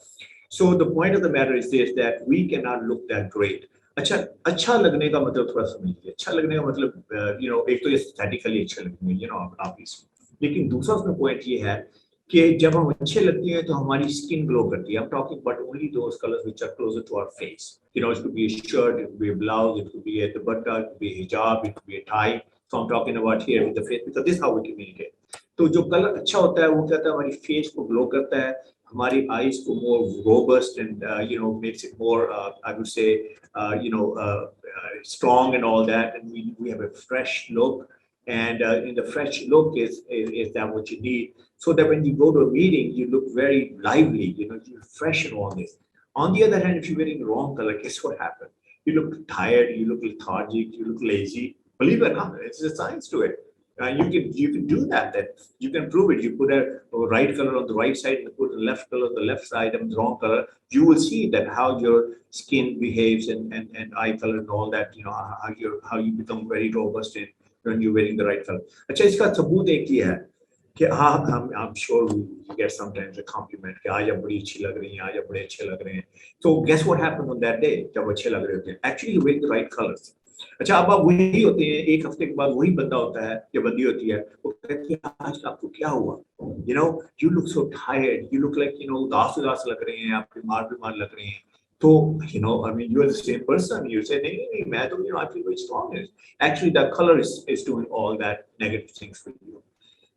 So the point of the matter is this, that we cannot look that great. अच्छा लगने का मतलब थोड़ा समझिए। अच्छा लगने का मतलब एक तो एस्थेटिकली अच्छा लगने, obviously, लेकिन दूसरा उसमें पॉइंट ये है कि जब हम अच्छे लगते हैं तो हमारी स्किन ग्लो करती है। I'm talking about only those colors which are closer to our face. It could be a shirt, it could be a blouse, it could be a dupatta, it could be a hijab, it could be a tie. So I'm talking about here with the face because this is how we communicate. तो जो colour अच्छा होता है वो क्या होता है, हमारी फेस को ग्लो करता है, हमारी आईज को more robust and makes it more I would say strong and all that, and we have a fresh look, and in the fresh look is that what you need, so that when you go to a meeting you look very lively, you're fresh and all this. On the other hand, if you're wearing the wrong color, guess what happens? You look tired, you look lethargic, you look lazy. Believe it or not, it's a science to it. You can do that. That you can prove it. You put a right color on the right side and put a left color on the left side and the wrong color. You will see that how your skin behaves and eye color and all that. How you become very robust when you're wearing the right color. अच्छा, इसका सबूत एक ही है कि I'm sure you get sometimes a compliment कि आज आप बड़ी अच्छी लग रही हैं, आज आप बड़े अच्छे लग रहे हैं. So guess what happened on that day जब अच्छे लग रहे होते हैं? Actually you're wearing the right colors. अच्छा, अब आप वही होते हैं, एक हफ्ते के बाद वही बंदा होता है या बंदी होती है, वो कहती है आज आपको क्या हुआ? You look so tired, you look like उदास लग रहे हैं, आप बीमार लग रहे हैं. तो I mean you are the same person. You say नहीं मैं तो I feel very strong. Actually that color is doing all that negative things for you.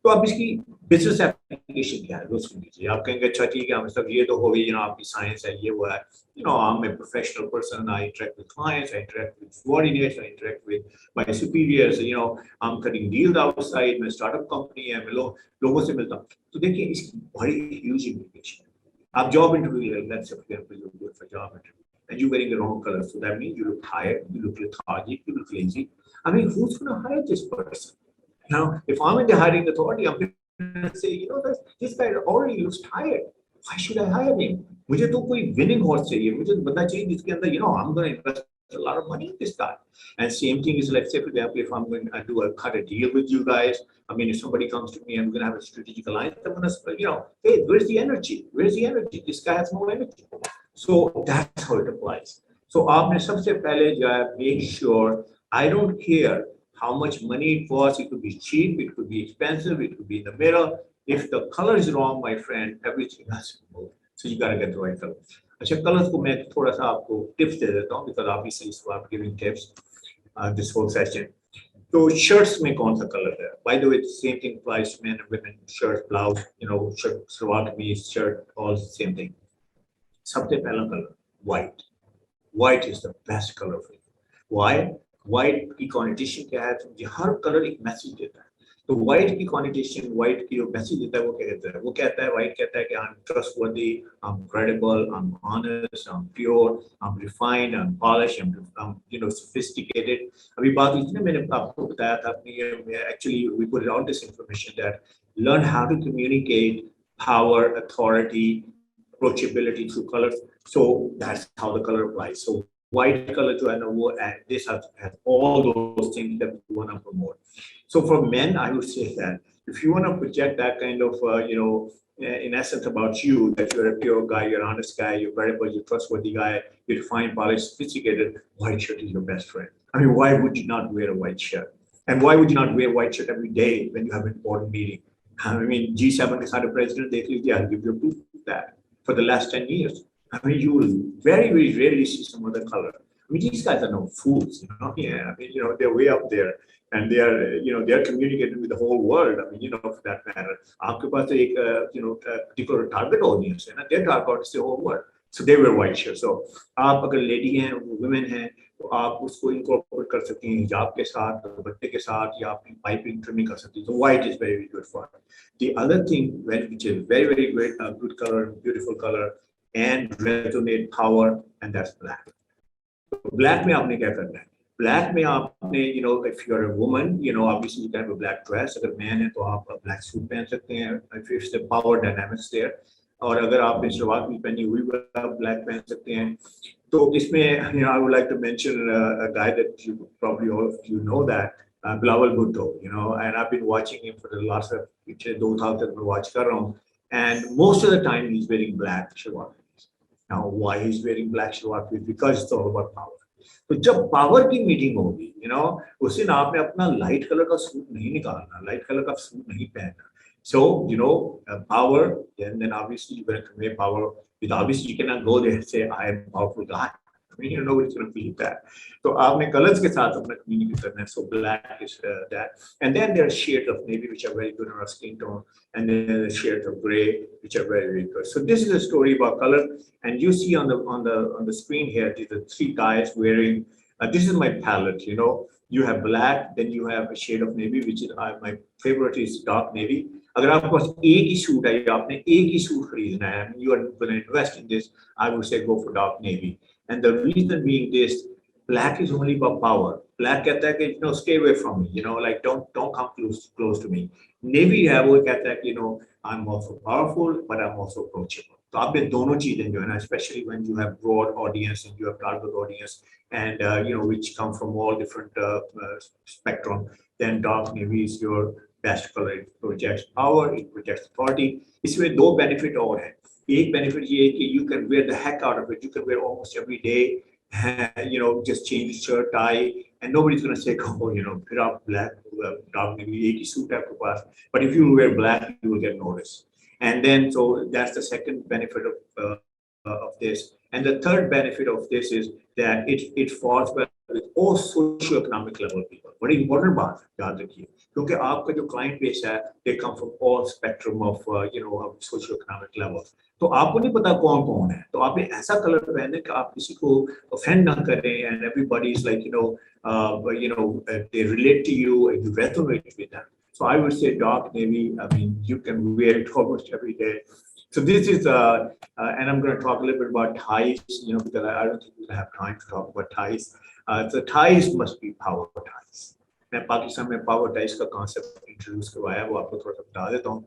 तो अब इसकी बिजनेस एप्लीकेशन क्या है वो सुन लीजिए। आप कहेंगे अच्छा ठीक है, मतलब ये तो हो गई आपकी साइंस है, ये वो है। I'm a professional person. I interact with clients, I interact with subordinates, I interact with my superiors. I'm cutting deals outside. मैं startup company है, मैं लोगों से मिलता हूँ। तो देखिए इसकी बड़ी ह्यूज इम्प्लीकेशन है। आप job interview, let's say for example you're going for job interview and you're wearing the wrong color, so that means you look tired, you look lethargic, you look lazy. I mean, who's going to hire this person? Now, if I'm in the hiring authority, I'm going to say, this guy already looks tired. Why should I hire him? मुझे तो कोई winning horse चाहिए, मुझे तो बंदा चाहिए जिसके अंदर, I'm going to invest a lot of money in this guy. And same thing is, let's say, for example, if I'm going to cut a deal with you guys, I mean, if somebody comes to me and we're going to have a strategic alliance, I'm going to say, hey, where's the energy? Where's the energy? This guy has no energy. So that's how it applies. So आपने सबसे पहले जो है, make sure, I don't care how much money it costs. It could be cheap, it could be expensive, it could be in the middle. If the color is wrong, my friend, everything has to move. So you gotta get the right color. अच्छा, colors को मैं थोड़ा सा आपको tips दे देता हूँ, because obviously so I'm giving tips this whole session. तो shirts में कौन सा color है? By the way, the same thing applies to men and women. Shirt, blouse, shirt, salwar kameez, shirt, all the same thing. सबसे पहला color, white. White is the best color for you. Why? White की connotation क्या है? मुझे हर color एक message देता है. तो white की connotation, white की जो message देता है वो क्या कहता है? वो कहता है, white कहता है कि I'm trustworthy, I'm credible, I'm honest, I'm pure, I'm refined, I'm polished, I'm sophisticated. अभी बात इसने मैंने आपको बताया था अपनी, actually we put out this information that learn how to communicate power, authority, approachability through colors. So that's how the color applies. So white color जो है ना वो this has all those things that we want to promote. So for men, I would say that If you want to project that kind of, in essence about you, that you're a pure guy, you're an honest guy, you're variable, you're a trustworthy guy, you're refined, polished, sophisticated, white shirt is your best friend. I mean, why would you not wear a white shirt? And why would you not wear a white shirt every day when you have an important meeting? I mean, G7 के सारे president देख लीजिए, I'll give you proof of that for the last 10 years. I mean, you will very, very rarely see some other color. I mean, these guys are no fools, Yeah, I mean, they're way up there, and they're communicating with the whole world. I mean, for that matter, आपके पास तो एक, particular target audience है ना, their target audience is the whole world. So they wear white shirts. So आप अगर lady हैं, women हैं, तो आप उसको incorporate कर सकती हैं हिजाब के साथ, दुपट्टे के साथ, या अपनी piping trimming कर सकती हैं. So white is very, very good for it. The other thing, which is very, very great, good color, beautiful color, and resonate power, and that's black. Black में आपने क्या करना है? Black में आपने, if you're a woman, obviously you can have a black dress. अगर man है तो आप black suit पहन सकते हैं. If the power dynamics there. और अगर आपने सलवार भी पहनी हुई आप black पहन सकते हैं. तो इसमें, I would like to mention a guy that you probably all of you know that, Bilawal Bhutto, and I've been watching him for the last 2000 में watch कर रहा हूँ, and most of the time he's wearing black shalwar. Now, why he's wearing black shalwar? Because it's all about power. तो जब power की meeting होगी, उस दिन आपने अपना लाइट कलर का सूट नहीं निकालना, लाइट कलर का सूट नहीं पहनना. So, power, and then obviously you're going to convey power. With obviously you cannot go there and say, I am a powerful guy. I mean, nobody's going to believe that. So, आपने colors के साथ अपना communicate करना है. So, black is that. And then there are shades of navy, which are very good on our skin tone. And then there are shades of gray, which are very, very good. So, this is a story about color. And you see on the screen here, these are 3 guys wearing, this is my palette, You have black, then you have a shade of navy, which is my favorite is dark navy. अगर आपके पास एक ही suit है, आपने एक ही suit खरीदना है, you are going to invest in this, I would say go for dark navy. And the reason being this, black is only about power. Black कहता है कि stay away from me, like don't come close to me. Navy है वो कहता है कि I'm also powerful, but I'm also approachable. तो आप में दोनों चीजें जो है ना, especially when you have broad audience and you have target audience, and which come from all different spectrum, then dark navy is your best color. It projects power, it projects authority. इसमें 2 benefit और हैं. एक benefit ये है कि you can wear the heck out of it. You can wear almost every day. Just change shirt, tie, and nobody's gonna say, oh, put out black, dark navy, एक ही suit आपके पास. But if you wear black, you will get noticed. And then, so that's the second benefit of this. And the third benefit of this is that it falls well with all socio-economic level people. बड़ी important बात याद रखिए, क्योंकि आपका जो client base है, they come from all spectrum of of socio-economic levels. तो आपको नहीं पता कौन कौन है, तो आपने ऐसा कलर पहने कि आप किसी को offend ना करें, and everybody is like they relate to you and you resonate with them. So I would say dark navy. I mean, you can wear it almost every day. So this is, and I'm going to talk a little bit about ties, because I don't think we'll have time to talk about ties. The ties must be power ties. मैं पाकिस्तान में power ties का concept introduce करवाया, वो आपको थोड़ा सा बता देता हूँ.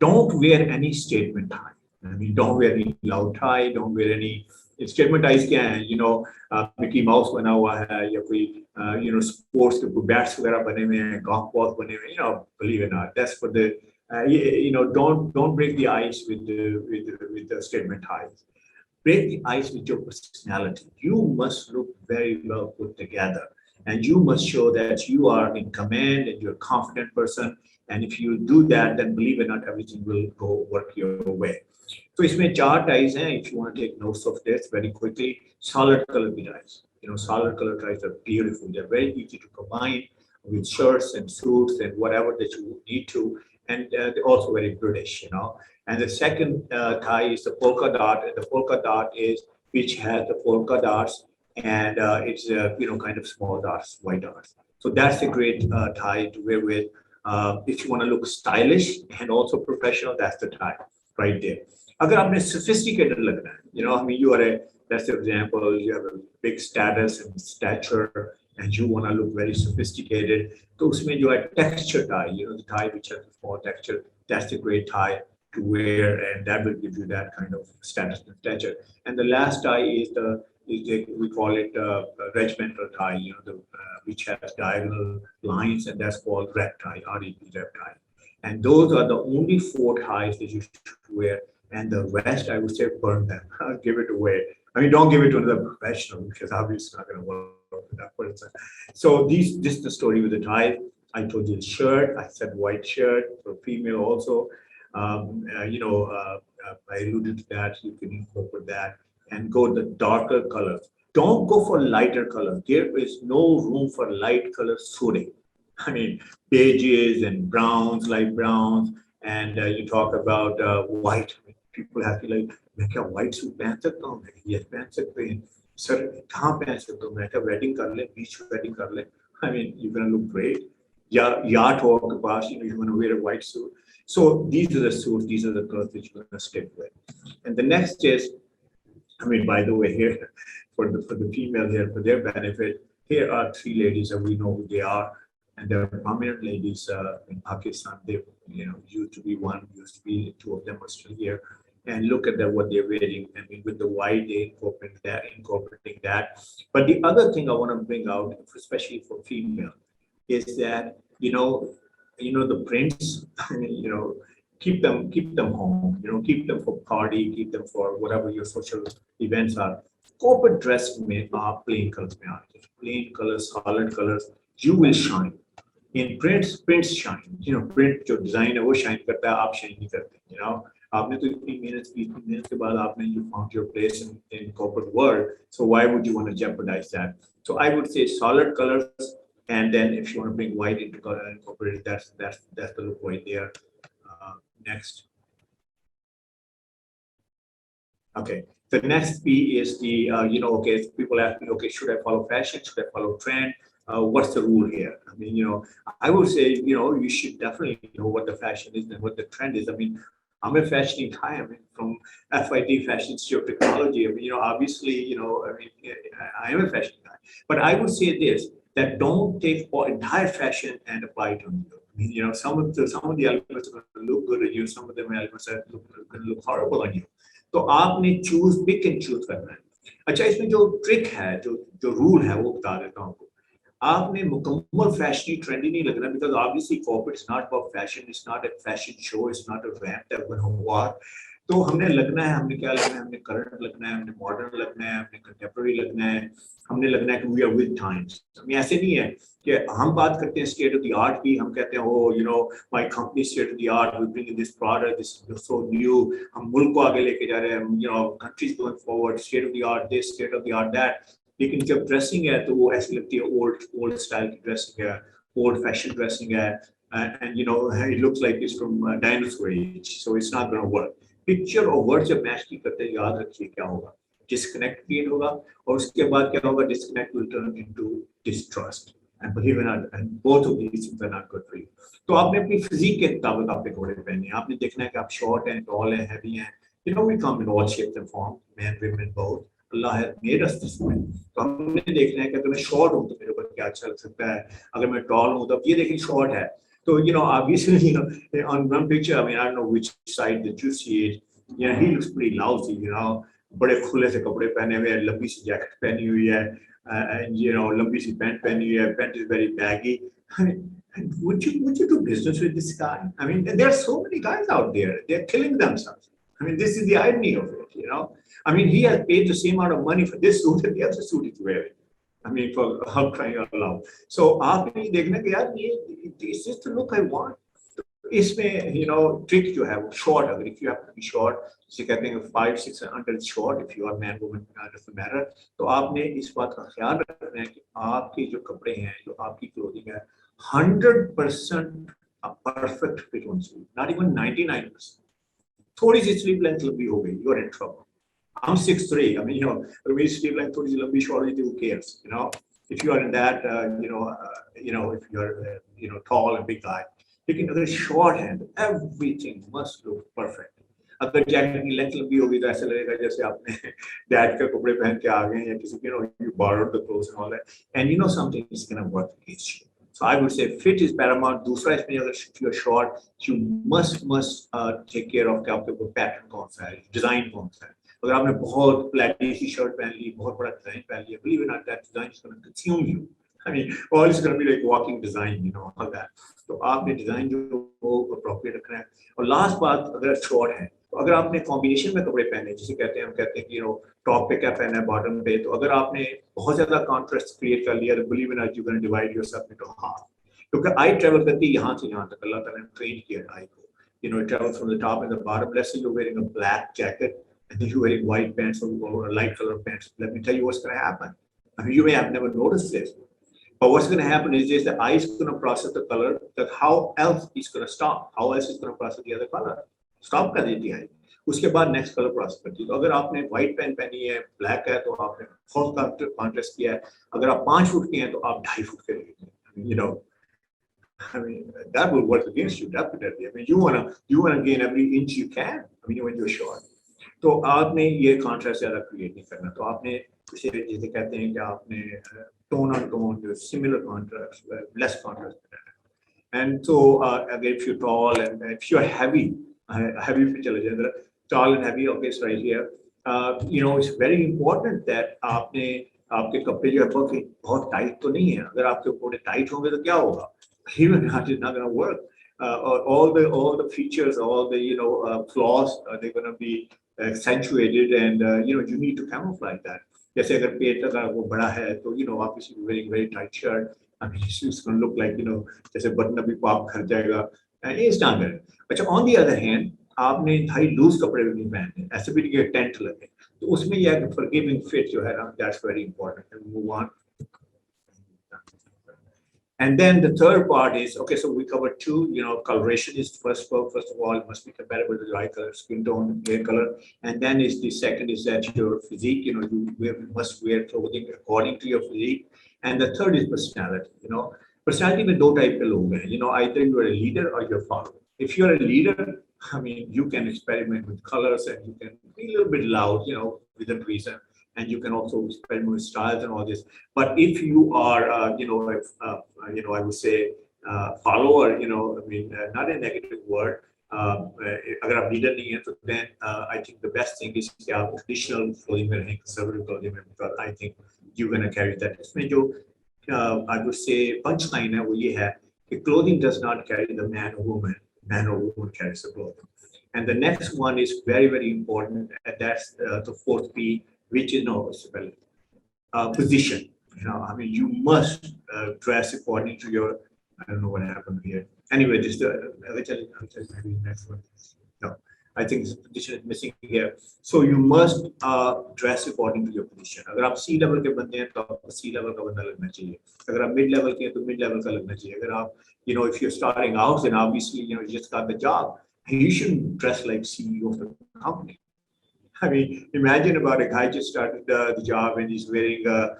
Don't wear any statement tie. I mean, don't wear any loud tie. Don't wear any statement ties. क्या है? Mickey Mouse बना हुआ है, या कोई sports के bats वगैरह बने हुए हैं, golf balls बने हुए हैं. Believe it or not, that's for the don't break the ice with the statement ties. Break the ice with your personality. You must look very well put together, and you must show that you are in command and you're a confident person. And if you do that, then believe it or not, everything will go work your way. So इसमें 4 ties हैं. If you want to take notes of this very quickly, solid color ties. Solid color ties are beautiful. They're very easy to combine with shirts and suits and whatever that you need to. And they're also very British, And the second tie is the polka dot, and the polka dot is which has the polka dots, and it's kind of small dots, white dots. So that's a great tie to wear with. If you want to look stylish and also professional, that's the tie right there. अगर आपने sophisticated लगना है, I mean, you are that's the example. You have a big status and stature, and you want to look very sophisticated. तो उसमें जो है texture tie, the tie which has a small texture, that's a great tie to wear, and that will give you that kind of status and stature. And the last tie is we call it regimental tie, which has diagonal lines, and that's called rep tie, REP, rep tie. And those are the only 4 ties that you should wear. And the rest, I would say, burn them, give it away. I mean, don't give it to another professional because obviously it's not going to work with that person. So this is the story with the tie. I told you the shirt. I said white shirt for female also. I alluded to that. You can incorporate that and go the darker colors. Don't go for lighter color. There is no room for light color suiting. I mean, beiges and browns, light browns, and you talk about white. People have to like, मैं क्या white suit पहन सकता हूँ? Yes, पहन सकते हैं. Sir, कहाँ पहन सकता हूँ? मैं क्या wedding कर ले, beach wedding कर ले. I mean, you're gonna look great. Yacht walk past, you're gonna wear a white suit. So these are the suits, these are the colors that you're gonna stick with. And the next is, I mean, by the way, here for the female here, for their benefit, here are 3 ladies and we know who they are. And they're prominent ladies in Pakistan. They, used to be one, used to be 2 of them are still here. And look at what they're wearing. I mean, with the white, they incorporating that. But the other thing I want to bring out, especially for female, is that the prints, keep them home. Keep them for party, keep them for whatever your social events are. Corporate dress में आप plain colors में आते हैं. Plain colors, solid colors, you will shine. In prints shine. Print जो design है वो shine करता है, आप shine नहीं करते. आपने तो इतनी मेहनत के बाद आपने you found your place in corporate world. So why would you want to jeopardize that? So I would say solid colors, and then if you want to bring white into color and incorporate it, that's the look right there. Next. Okay. The next P is the, okay, people ask me, okay, should I follow fashion? Should I follow trend? What's the rule here? I mean, I would say, you should definitely know what the fashion is and what the trend is. I mean, I'm a fashioning guy. I mean, from FIT Fashion Institute of Technology. I mean, obviously, I am a fashion guy. But I would say this, that don't take entire fashion and apply it on you. I mean, some of the elements are going to look good on you. Some of the elements are going to look horrible on you. तो आपने choose pick and choose करना है. अच्छा, इसमें जो trick है, जो rule है, वो बता देता हूँ आपको. आपने मुकम्मल फैशनी ट्रेंडी नहीं लगना, because obviously corporate is not about fashion, it's not a fashion show, it's not a ramp that we war. तो हमने लगना है, हमने क्या लगना है, हमने करंट लगना है, हमने मॉडर्न लगना है, हमने कंटेम्पररी लगना है, हमने लगना है कि वी आर विद टाइम्स. हमें ऐसे नहीं है कि हम बात करते हैं स्टेट ऑफ द आर्ट की, हम कहते हैं my company state of the art, we bring in this product, this is so new, हम मुल्क को आगे लेके जा रहे हैं, countries going forward, state of the art this, state of the art that. लेकिन जब ड्रेसिंग है तो वो ऐसी लगती है ओल्ड स्टाइल की ड्रेसिंग है, ओल्ड फैशन ड्रेसिंग है, and it looks like it's from dinosaur age, so it's not going to work. Picture और वर्ड जब मैच नहीं करते, याद रखिए क्या होगा, डिस्कनेक्ट क्रिएट होगा, और उसके बाद क्या होगा, disconnect will turn into distrust, and believe in it, and both of these things are not good for you. तो आपने अपनी फिजिक के मुताबिक आपने कपड़े पहने हैं, आपने देखना है कि आप शॉर्ट हैं, टॉल हैं, हैवी हैं. We come in all shapes and form, man women both. अल्लाह has made us this way. तो हमने देखना है कि अगर मैं शॉर्ट हूं तो मेरे ऊपर क्या अच्छा लग सकता है, अगर मैं टॉल हूं तो ये देखिए शॉर्ट है. So, obviously, on one picture, I mean, I don't know which side that you see it. Yeah, he looks pretty lousy, बड़े खुले से कपड़े पहने हुए हैं, लंबी सी जैकेट पहनी हुई है, and लंबी सी पैंट पहनी हुई है, pant is very baggy. And would you do business with this guy? I mean, there are so many guys out there. They're killing themselves. I mean, this is the irony of it, I mean, he has paid the same amount of money for this suit and the other suit he's wearing. I mean, for how crying out loud. So आपने ये देखना कि यार ये this is the look I want. इसमें trick जो है वो short, अगर if you have to be short, जिसे कहते हैं 5-6 short, if you are man woman doesn't matter. तो आपने इस बात का ख्याल रखना है कि आपके जो कपड़े हैं, जो आपकी क्लोथिंग है, 100% perfect fit होनी चाहिए, not even 99%. थोड़ी सी स्लीव लेंथ लंबी हो गई, you are in trouble. I'm 6'3". I mean, अगर मेरी स्लीव लेंथ थोड़ी सी लंबी शॉर्ट है, who cares? If you are in that, if you are, tall and big guy. लेकिन अगर शॉर्ट है, everything must look perfect. अगर जैकेट की लेंथ लंबी होगी तो ऐसा लगेगा जैसे आपने डैड के कपड़े पहन के आ गए या किसी you borrowed the clothes and all that. And something is going to work against you. So I would say fit is paramount. दूसरा इसमें अगर if you are short, you must take care of कि आपके ऊपर pattern कौन सा है, design कौन सा है. अगर आपने बहुत प्लेटी सी शर्ट पहन ली, बहुत बड़ा डिजाइन पहन लिया, believe it or not, that design is going to consume you. I mean, all is going to be like walking design, all that. तो आपने डिजाइन जो वो appropriate रखना है. और लास्ट बात अगर शॉर्ट है, तो अगर आपने कॉम्बिनेशन में कपड़े पहने, जिसे कहते हैं हम कहते हैं कि टॉप पे क्या पहना है, बॉटम पे, तो अगर आपने बहुत ज्यादा कॉन्ट्रास्ट क्रिएट कर लिया, तो believe in you can divide yourself into half. क्योंकि आई ट्रेवल करती है यहाँ से यहाँ तक, अल्लाह ताला ने ट्रेन किया आई को. It travels from the top and the bottom. Let's say you're wearing a black jacket and then you're wearing white pants or light color pants. Let me tell you what's going to happen. I mean, you may have never noticed this, but what's going to happen is the eye is going to process the color. That how else is going to stop? How else is going to process the other color? Stop कर देती है. उसके बाद next color process करती है. तो अगर आपने white pant पहनी है, black है, तो आपने fourth contrast किया है. अगर आप 5 फुट के हैं, तो आप 2.5 फुट के लिए. I mean, that will work against you definitely. I mean, you wanna gain every inch you can. I mean, when you're short. तो आपने ये contrast ज़्यादा create नहीं करना. तो आपने जिसे कहते हैं कि आपने tone on tone, similar contrast, less contrast. And so, again, if you're tall and if you're heavy पे चले जाए, tall and heavy, okay, it's right here. It's very important that आपके कपड़े जो है बहुत टाइट तो नहीं है. अगर आपके कपड़े टाइट होंगे तो क्या होगा? Even that is not going to work. All the features, all the flaws, they're going to be accentuated, and you need to camouflage that. जैसे अगर पेट अगर वो बड़ा है तो obviously wearing very tight shirt, I mean it's going to look like जैसे button अभी pop कर जाएगा. It's not good. अच्छा, on the other hand, आपने ढाई लूज कपड़े भी नहीं पहनने, ऐसे भी नहीं टेंट लगे, तो उसमें यह forgiving fit जो है ना, that's very important. And move on. And then the third part is, okay, so we covered 2, coloration is first of all, it must be compatible to the eye color, skin tone, hair color. And then the second is that your physique, you must wear clothing according to your physique. And the third is personality, Personality में 2 type के लोग हैं, either you're a leader or you're a follower. If you're a leader, I mean, you can experiment with colors and you can be a little bit loud, within reason. And you can also experiment with styles and all this. But if you are, I would say, follower, I mean, not a negative word. अगर आप leader नहीं हैं, तो then I think the best thing is कि आप traditional clothing में रहें, conservative clothing में, because I think you're gonna carry that. इसमें जो I would say punchline है वो ये है कि clothing does not carry the man or woman carries the clothing. And the next one is very, very important, and that's the 4th P, which is position. I mean, you must dress according to your. I don't know what happened here. Anyway, this I'll tell you maybe next one. No, I think this position is missing here. So you must dress according to your position. अगर आप C level के बंदे हैं, तो आपको C level का बंदा लगना चाहिए. अगर आप mid level के हैं, तो mid level का लगना चाहिए. अगर आप, if you're starting out, then obviously, you just got the job. You shouldn't dress like CEO of the company. I mean, imagine about a guy just started the job and he's wearing a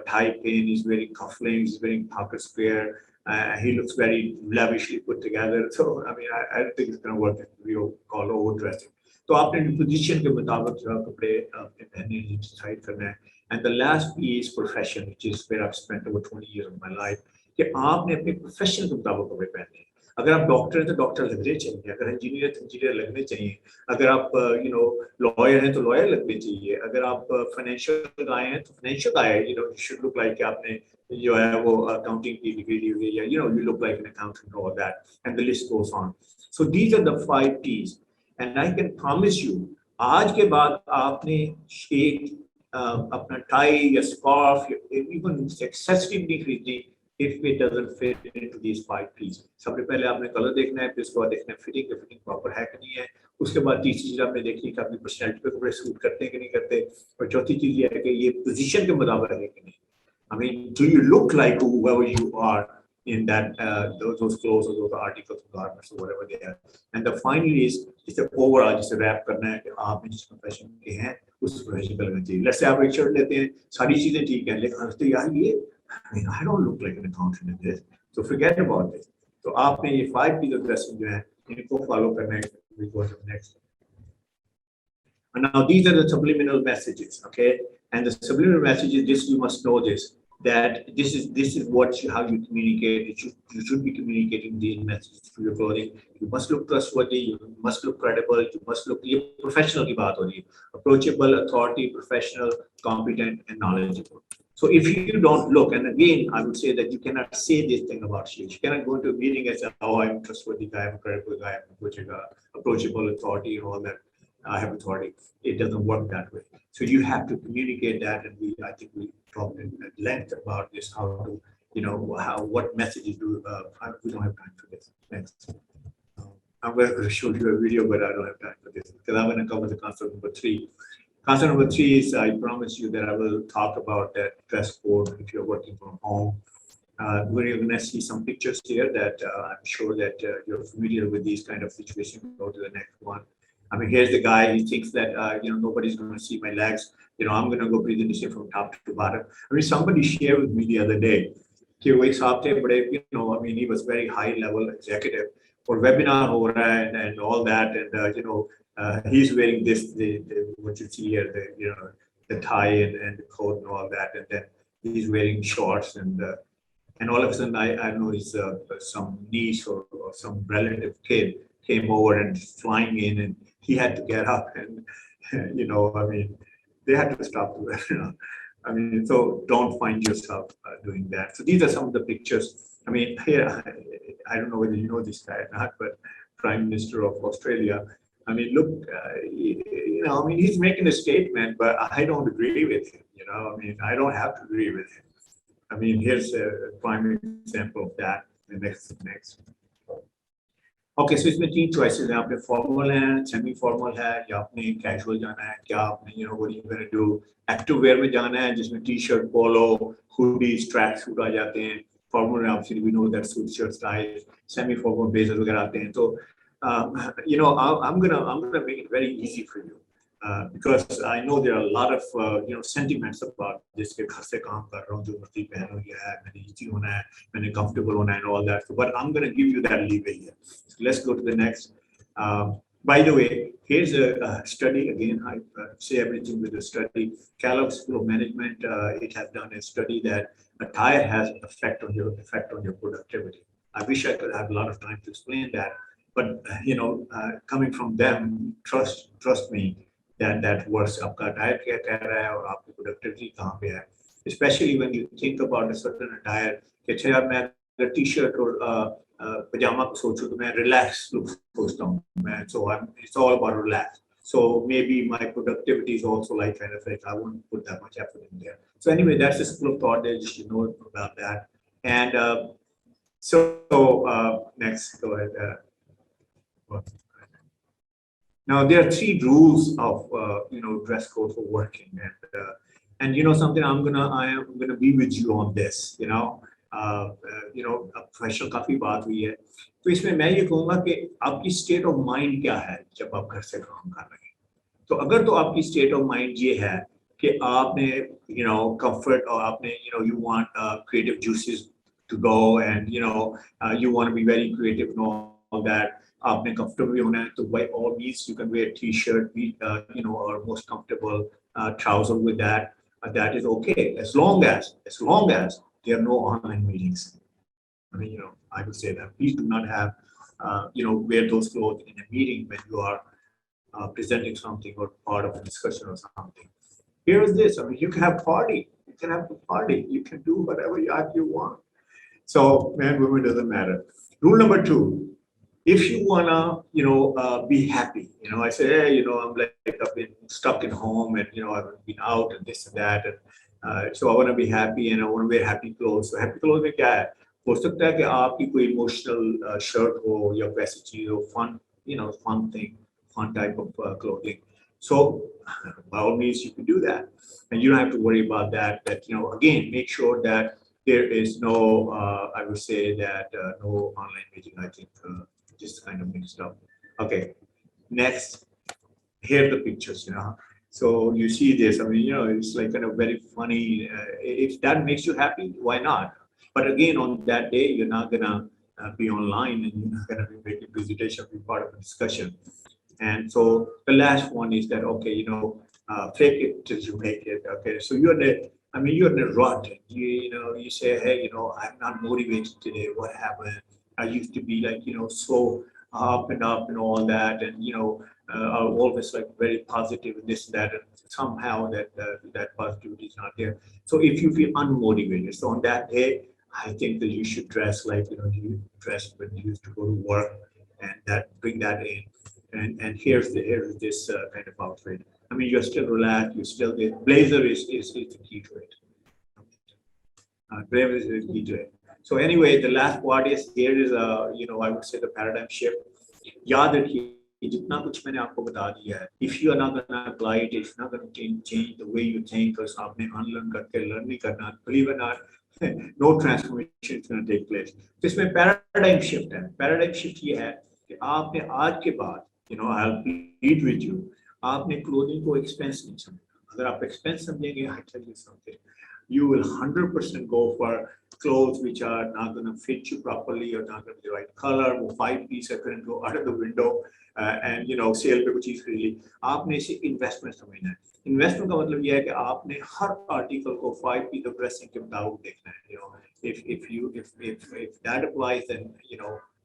tie pin, he's wearing cufflinks, he's wearing pocket square. He looks very lavishly put together. So, I mean, I don't think it's going to work. We call overdressing. So, after the position के मुताबिक कपड़े पहनने decide करना है. And the last P is profession, which is where I've spent over 20 years of my life. कि आपने अपने profession के मुताबिक कपड़े पहनने हैं. अगर आप डॉक्टर हैं तो डॉक्टर लगने चाहिए, अगर इंजीनियर तो इंजीनियर लगने चाहिए, अगर आप लॉयर हैं तो लॉयर लगने चाहिए, अगर आप फाइनेंशियल गाय हैं तो financial guy, you should look like आपने जो है वो अकाउंटिंग की डिग्री ली हुई है, you look like an accountant, all that, and the list goes on. So these are the 5 P's, and I can promise you, आज के बाद आपने एक अपना टाई या स्कार्फ या इवन एक्सेसरी नहीं खरीदनी if it doesn't fit into these 5 P's. सबसे पहले आपने कलर देखना है, फिर उसके बाद देखना है फिटिंग प्रॉपर है कि नहीं है, उसके बाद तीसरी चीज आपने देखनी है कि अपनी पर्सनैलिटी पे कपड़े सूट करते हैं कि नहीं करते, और चौथी चीज ये है कि ये पोजीशन के मुताबिक है कि नहीं. I mean, do you look like whoever you are in that those clothes or those articles, garments or whatever they are. And the finally is जिसे overall जिसे wrap करना है कि आप जिस प्रोफेशन के हैं उस प्रोफेशन का लगना चाहिए. Let's say आप एक शर्ट लेते हैं, सारी चीजें ठीक हैं, लेकिन हंसते यार ये I mean, I don't look like an accountant in this, so forget about this. So आपने ये 5 P's of dressing जो है इनको follow करना है. We go to the next. And now these are the subliminal messages, okay? And the subliminal messages, this you must know this, that this is how you communicate. You should be communicating these messages through your clothing. You must look trustworthy. You must look credible. You must look professional की बात हो रही है. Approachable, authority, professional, competent, and knowledgeable. So if you don't look, and again, I would say that you cannot say this thing about you. You cannot go into a meeting and say, "Oh, I'm a trustworthy guy, I'm a credible guy, I'm approachable authority, and all that. I have authority." It doesn't work that way. So you have to communicate that, and I think we talked at length about this, how to, what messages do. We don't have time for this. Next. I'm going to show you a video, but I don't have time for this because I'm going to cover the concept number 3. Concept number 3 is I promise you that I will talk about that dress code if you're working from home. We're going to see some pictures here that I'm sure that you're familiar with these kind of situations. Go to the next one. I mean, here's the guy. He thinks that nobody's going to see my legs. I'm going to go presentation from top to bottom. I mean, somebody shared with me the other day. He was very high level executive for webinar and all that, and he's wearing this what you see here, the tie and the coat and all that, and then he's wearing shorts and all of a sudden I noticed some niece or some relative kid came over and flying in, and he had to get up and they had to stop the webinar. So don't find yourself doing that. So these are some of the pictures. Here, I don't know whether you know this guy or not, but Prime Minister of Australia. Look, he's making a statement, but I don't agree with him. I don't have to agree with him. Here's a prime example of that. The next. Okay, so इसमें 3 choices हैं. आपने formal है, semi formal है, या आपने casual जाना है, क्या आपने what are you going to do? Active wear में जाना है, जिसमें t-shirt, polo, hoodies, track suit आ जाते हैं. Formal obviously we know that suit shirt styles, semi formal blazers वगैरह आते हैं. So I'm gonna make it very easy for you. Because I know there are a lot of sentiments about this के घर से काम कर रहा हूँ, जो मर्जी पहनो ये है, मैंने easy होना है, मैंने comfortable होना है and all that. So, but I'm going to give you that leeway here. So let's go to the next. By the way, here's a study again. I say everything with a study. Kellogg School of Management. It has done a study that attire has an effect on your productivity. I wish I could have a lot of time to explain that, but coming from them, trust me. That works. आपका attire क्या कह रहा है और आपकी productivity कहाँ पे है? Especially when you think about a certain attire. कि अच्छा यार मैं अगर t-shirt और pajama को सोचूं तो मैं relax look सोचता हूँ. So it's all about relax. So maybe my productivity is also like kind of like I won't put that much effort in there. So anyway, that's a school of thought that you should know about that. And next, go ahead. Now there are 3 rules of dress code for working, and something I am gonna be with you on this. Professional काफी बात हुई है, तो इसमें मैं ये कहूँगा कि आपकी स्टेट ऑफ माइंड क्या है जब आप घर से काम कर रहे हैं. तो अगर तो आपकी स्टेट ऑफ माइंड ये है कि आपने कंफर्ट और आपने you want creative juices to go and you want to be very creative and all that. आपने comfortable होना है तो by all means you can wear a t-shirt, or most comfortable trouser with that. That is okay as long as there are no online meetings. I would say that please do not have wear those clothes in a meeting when you are presenting something or part of a discussion or something. Here is this. You can have party. You can have a party. You can do whatever you want. So man, women doesn't matter. Rule number 2. If you wanna, be happy, I say, hey, I'm like I've been stuck at home and I've been out and this and that, and so I want to be happy and I want to wear happy clothes. So happy clothes में क्या है? हो सकता है कि आपकी कोई emotional shirt हो या वैसी चीज हो, fun thing, fun type of clothing. So by all means you can do that, and you don't have to worry about that. That again, make sure that there is no, I would say that no online meeting. I think. Just kind of mixed up. Okay, next, here are the pictures, So you see this, it's like kind of very funny. If that makes you happy, why not? But again, on that day, you're not gonna be online and you're not gonna be making presentation, be part of a discussion. And so the last one is that, okay, fake it till you make it. Okay, so you're in a rut. You say, hey, I'm not motivated today. What happened? I used to be like, so up and all that. And, are always like very positive and this, that, and somehow that positivity is not there. So if you feel unmotivated, so on that day, I think that you should dress like, you dress when you used to go to work, and that bring that in. And here's this kind of outfit. I mean, you're still relaxed. You still the blazer is the key to it. Blazer is the key to it. So anyway, the last part is here is I would say the paradigm shift. याद रखिए जितना कुछ मैंने आपको बता दिया है, if you are not going to apply it, it's not going to change the way you think, because आपने unlearn करके learn नहीं करना, believe it or not, no transformation is going to take place. तो इसमें paradigm shift है. Paradigm shift ये है कि आपने आज के बाद, I'll plead with you, आपने clothing को expense नहीं समझना. अगर आप expense समझेंगे, I tell you something, you will 100% go for clothes which are not going to fit you properly or not going to be the right color. वो 5 piece are going to go out of the window and sale पे कुछ चीज खरीद ली. आपने इसे investment समझना है. Investment का मतलब ये है कि आपने हर article को 5 piece of dressing के मुताबिक देखना है. If that applies, then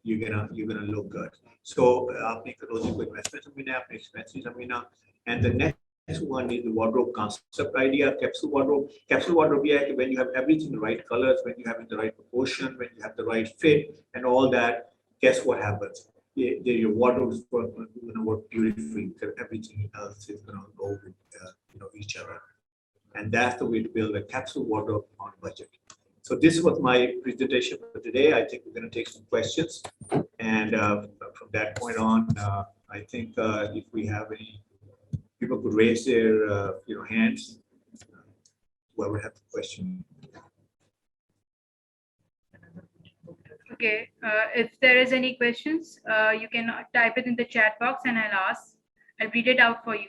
you're gonna look good. So आपने clothing को investment समझना है, आपने expenses समझना. And the next one is the wardrobe concept idea, capsule wardrobe. Capsule wardrobe is when you have everything the right colors, when you have it the right proportion, when you have the right fit and all that, guess what happens? Your wardrobe is going to work beautifully because everything else is going to go with each other. And that's the way to build a capsule wardrobe on budget. So this was my presentation for today. I think we're going to take some questions. And from that point on, I think if we have any people could raise their hands. Whoever has a question. Okay, if there is any questions, you can type it in the chat box and I'll read it out for you.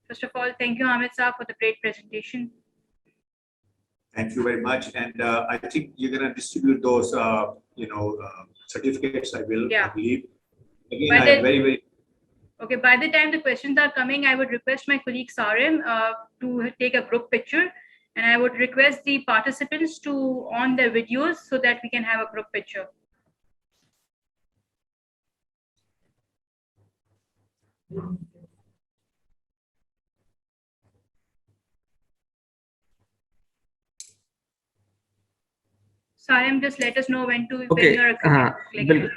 First of all, thank you, Hamid Saeed, for the great presentation. Thank you very much. And I think you're going to distribute those, certificates, I believe. Again, Okay, by the time the questions are coming, I would request my colleague Sarim to take a group picture, and I would request the participants to on their videos so that we can have a group picture. Sarim, just let us know when you're clicking.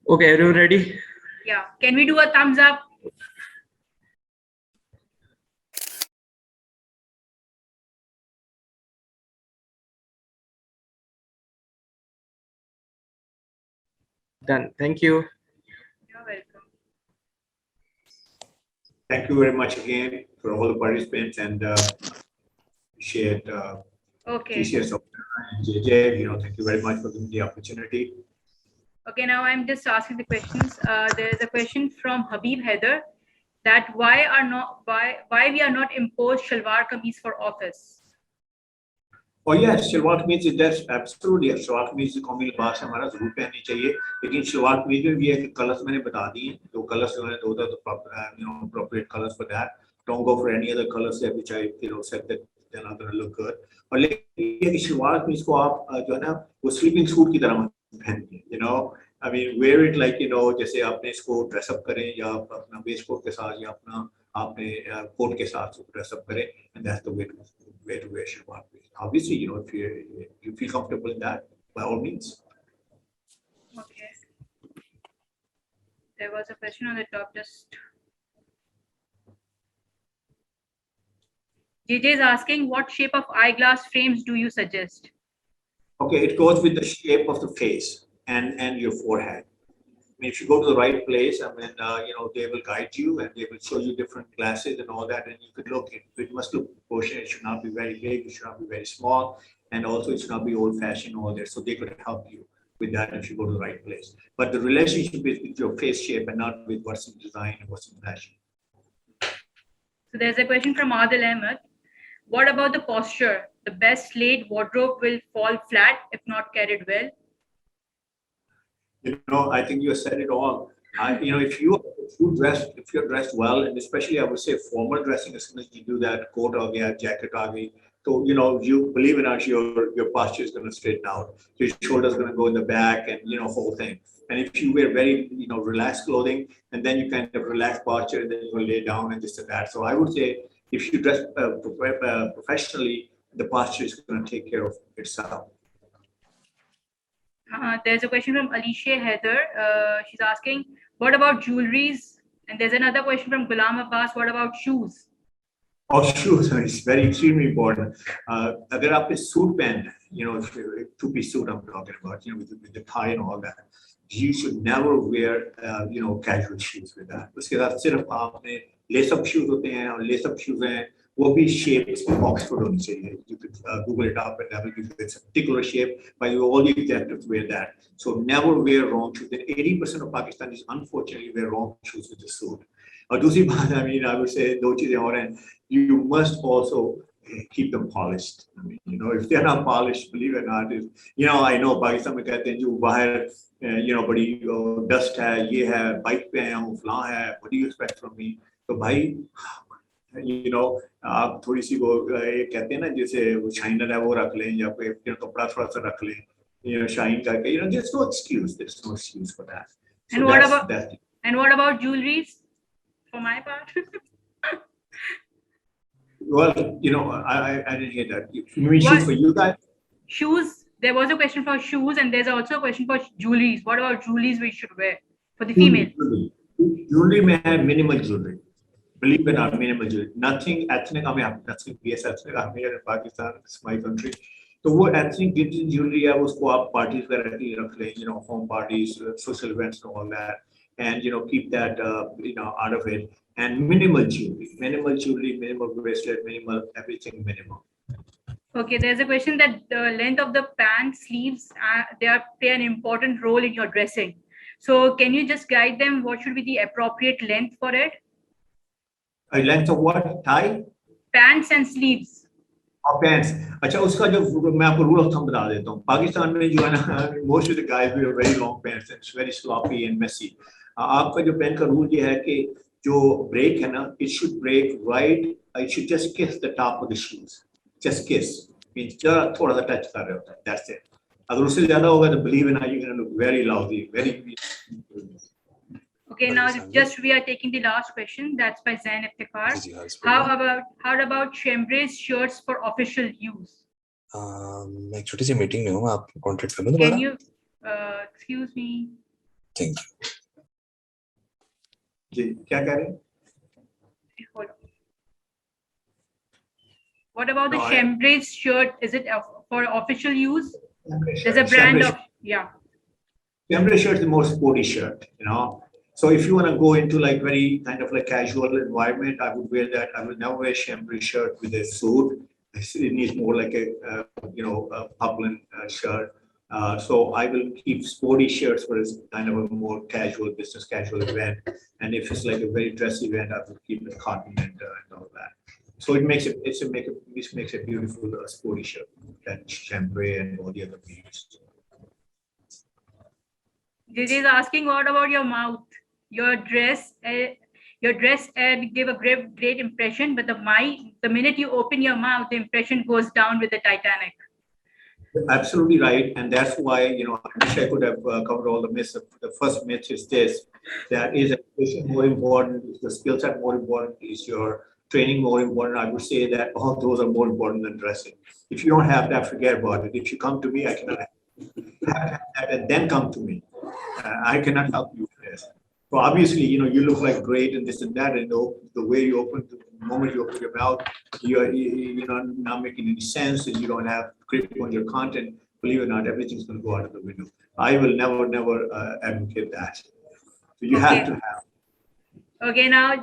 Okay, are you ready? Yeah. Can we do a thumbs up? Done. Thank you. You're welcome. Thank you very much again for all the participants and appreciate TCS and JJ. Thank you very much for giving the opportunity. Okay, now I'm just asking the questions. There is a question from Habib Heather that why we are not imposed shalwar kameez for office. Oh yes, shalwar kameez is that's absolutely. Shalwar kameez कौमी लिबास है हमारा जरूर पहननी चाहिए. लेकिन shalwar kameez में भी है कि colors मैंने बता दिए हैं. दो colors मैंने दो तो appropriate colors for that. Don't go for any other colors which I said that they're not going to look good. और लेकिन ये shalwar kameez को आप जो है ना वो sleeping suit की तरह I mean, wear it like जैसे आपने इसको dress up करें या अपना waistcoat के साथ या अपना आपने coat के साथ dress up करें, and that's the way to wear shalwar kameez. Obviously, if you feel comfortable in that, by all means. Okay. There was a question on the top. Just JJ is asking, what shape of eyeglass frames do you suggest? Okay, it goes with the shape of the face and your forehead. I mean, if you go to the right place, I mean, they will guide you and they will show you different glasses and all that, and you could look. It must look proportionate. It should not be very big. It should not be very small, and also it should not be old-fashioned. All there, so they could help you with that if you go to the right place. But the relationship is with your face shape and not with what's in design and what's in fashion. So there's a question from Adil Ahmed. What about the posture? The best laid wardrobe will fall flat if not carried well. I think you said it all. If you're dressed well, and especially I would say formal dressing, as soon as you do that, coat or jacket, So, you believe in us, your posture is going to straighten out. Your shoulder's going to go in the back and, whole thing. And if you wear very, relaxed clothing, and then you kind of relax posture, and then you will lay down and this and that. So I would say if you dress professionally, the posture is going to take care of itself. There's a question from Alicia Heather. She's asking, what about jewelries? And there's another question from Ghulam Abbas. What about shoes? Oh, shoes, it's very extremely important. Agar aap a suit pant, two-piece suit I'm talking about, with the tie and all that, you should never wear, casual shoes with that. उसके साथ सिर्फ आपने lace-up shoes होते हैं और lace-up shoes हैं, वो भी shape Oxford होनी चाहिए. You could Google it up and that will give you a particular shape, but you always have to wear that. So never wear wrong shoes. And 80% of Pakistanis unfortunately wear wrong shoes with the suit. और दूसरी बात, I would say दो चीजें और हैं. You must also keep them polished. If they're not polished, believe it or not, I know Pakistan में कहते हैं जो बाहर, बड़ी dust है, ये है, bike पे आया हूँ, फलां है, what do you expect from me? तो भाई, आप थोड़ी सी वो ये कहते हैं ना जैसे वो शाइनर है वो रख लें या कोई कपड़ा थोड़ा सा रख लें, शाइन करके, there's no excuse for that. So and what about jewelries? For my part. Well, I didn't hear that. You mean shoes for you guys? Shoes. There was a question for shoes, and there's also a question for jewelries. What about jewelries we should wear for the female? Jewelry may have minimal jewelry. Believe it or not, minimal jewelry. Nothing ethnic. I mean, nothing BS ethnic. I'm here in Pakistan. It's my country. So what ethnic jewelry है उसको आप parties में रख लें, home parties, social events and all that, and keep that out of it. And minimal jewelry, minimal bracelet, minimal everything, minimal. Okay, there's a question that the length of the pant sleeves, they play an important role in your dressing. So can you just guide them? What should be the appropriate length for it? A length of what? Tie? Pants and sleeves. Pants. अच्छा उसका जो मैं आपको rule of thumb बता देता हूँ. पाकिस्तान में जो है ना, most of the guys wear very long pants and it's very sloppy and messy. आपका जो pant का rule ये है कि जो break है ना, it should break right. It should just kiss the top of the shoes. Just kiss. Means थोड़ा सा touch कर रहे होता है. That's it. अगर उससे ज़्यादा होगा तो believe it or not, you're gonna look very lousy, very. Okay, now just we are taking the last question. That's by Zain Iftikhar. How about chambray shirts for official use? मैं एक छोटी सी meeting में हूँ, आप contact कर लो दोबारा. Can you excuse me? Thank you. जी क्या कह रहे हैं? Hold on. What about the chambray shirt? Is it for official use? There's a brand of Chambray shirt is the most sporty shirt, So if you want to go into like very kind of like casual environment, I would wear that. I will never wear a chambray shirt with a suit. It needs more like a poplin shirt. So I will keep sporty shirts for kind of a more casual, business casual event. And if it's like a very dressy event, I will keep it cotton and all that. So it makes a beautiful sporty shirt. That chambray and all the other things. This is asking what about your mouth? Your dress gave a great impression, but the minute you open your mouth, the impression goes down with the Titanic. Absolutely right, and that's why I wish I could have covered all the myths. The first myth is this: that is education more important, is the skill set more important, is your training more important? I would say that all those are more important than dressing. If you don't have that, forget about it. If you come to me, I cannot have that, and then come to me. I cannot help you with this. So obviously, you look like great and this and that, and the way you open, the moment you open your mouth, you're not making any sense, and you don't have grip on your content. Believe it or not, everything's going to go out of the window. I will never advocate that. So you have to have. Okay, now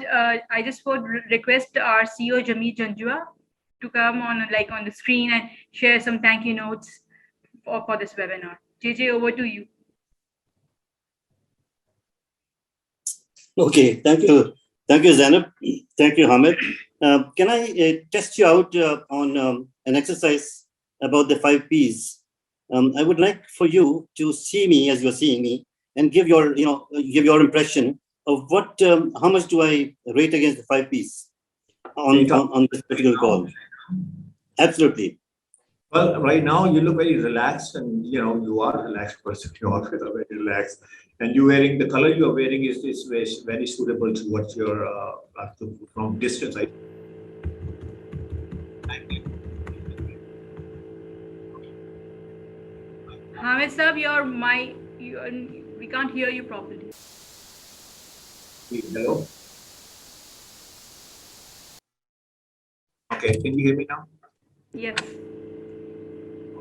I just would request our CEO Jamil Janjua to come on the screen and share some thank you notes for this webinar. JJ, over to you. Okay, thank you, Zainab. Thank you, Hamid. Can I test you out on an exercise about the 5 Ps? I would like for you to see me as you're seeing me and give your impression of how much do I rate against the 5 Ps on this particular call. Absolutely. Well, right now you look very relaxed, and you are a relaxed person. You always are very relaxed, and you wearing the color you are wearing is very suitable to what you're from distance. Hamid sir, we can't hear you properly. Hello. Okay, can you hear me now? Yes.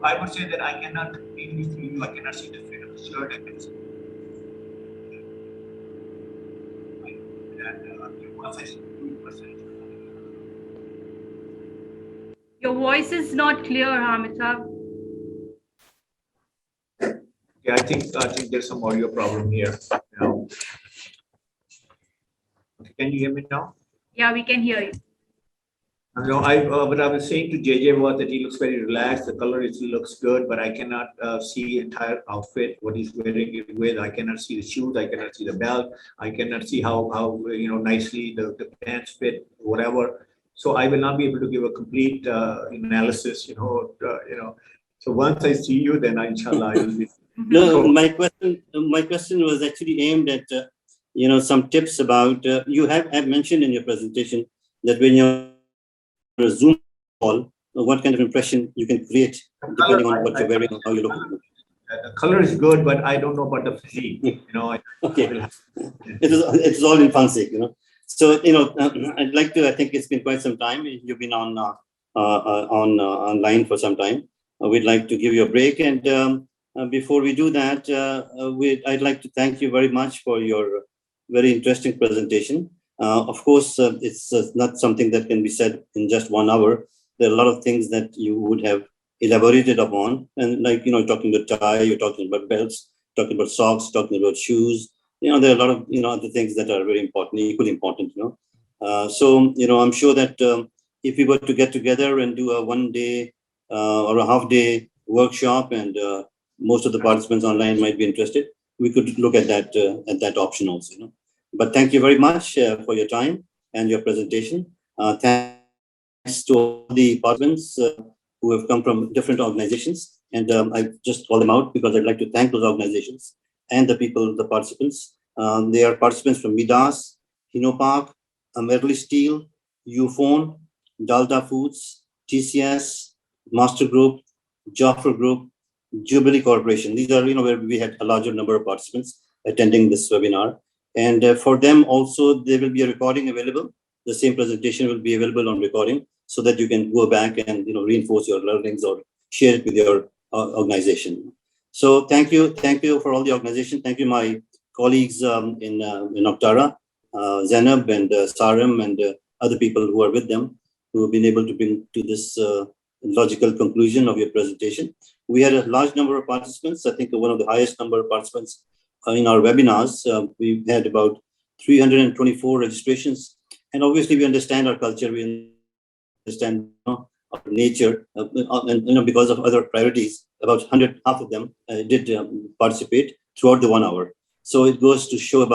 I would say that I cannot really see you. I cannot see the fit of the shirt. I can see that once I see 2%. Your voice is not clear, Hamid sir. Yeah, I think there's some audio problem here. Now. Okay, can you hear me now? Yeah, we can hear you. No, what I was saying to JJ was that he looks very relaxed. The color looks good, but I cannot see entire outfit, what he's wearing it with. I cannot see the shoes. I cannot see the belt. I cannot see how nicely the pants fit, whatever. So I will not be able to give a complete analysis. So once I see you, then inshallah I will be. No, my question was actually aimed at some tips about you have mentioned in your presentation that when you're a Zoom call, what kind of impression you can create depending on what you're wearing or how you look. The color is good, but I don't know about the physique. Okay, it's all in fun sake, So I'd like to. I think it's been quite some time. You've been on online for some time. We'd like to give you a break, and before we do that, I'd like to thank you very much for your very interesting presentation. Of course, it's not something that can be said in just 1 hour. There are a lot of things that you would have elaborated upon, and talking about tie, you're talking about belts, talking about socks, talking about shoes. There are a lot of other things that are very important, equally important. So I'm sure that if we were to get together and do a 1 day or a half day workshop, and most of the participants online might be interested, we could look at that option also. But thank you very much for your time and your presentation. Thanks to all the participants who have come from different organizations. And I just call them out because I'd like to thank those organizations and the people, the participants. They are participants from Midas, Hinopark, Merrily Steel, Ufone, Dalda Foods, TCS, Master Group, Joffre Group, Jubilee Corporation. These are, where we had a larger number of participants attending this webinar. And for them also, there will be a recording available. The same presentation will be available on recording so that you can go back and reinforce your learnings or share it with your organization. So thank you for all the organization. Thank you, my colleagues in Octara, Zainab and Saram and other people who are with them, who have been able to bring to this logical conclusion of your presentation. We had a large number of participants. I think one of the highest number of participants in our webinars. We've had about 324 registrations. And obviously we understand our culture, we understand our nature, and because of other priorities, about half of them did participate throughout the 1 hour. So it goes to show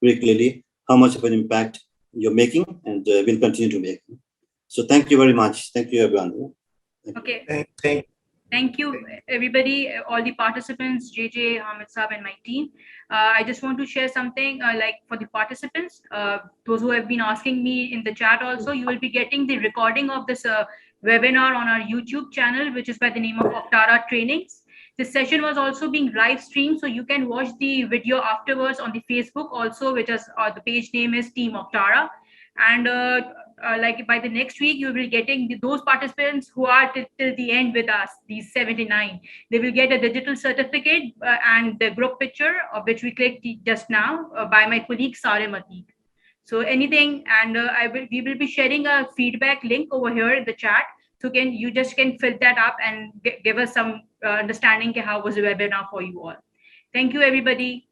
very clearly how much of an impact you're making and will continue to make. So thank you very much. Thank you, everyone. Okay. Thank you, everybody, all the participants, JJ, Hamid Saab, and my team. I just want to share something like for the participants, those who have been asking me in the chat also, you will be getting the recording of this webinar on our YouTube channel, which is by the name of Octara Trainings. This session was also being live streamed, so you can watch the video afterwards on the Facebook also, which is the page name is Team Octara. And like by the next week, you will be getting those participants who are till the end with us, these 79. They will get a digital certificate and the group picture of which we clicked just now by my colleague Sarem Ateek. So anything, and we will be sharing a feedback link over here in the chat. So you just can fill that up and give us some understanding how was the webinar for you all. Thank you, everybody.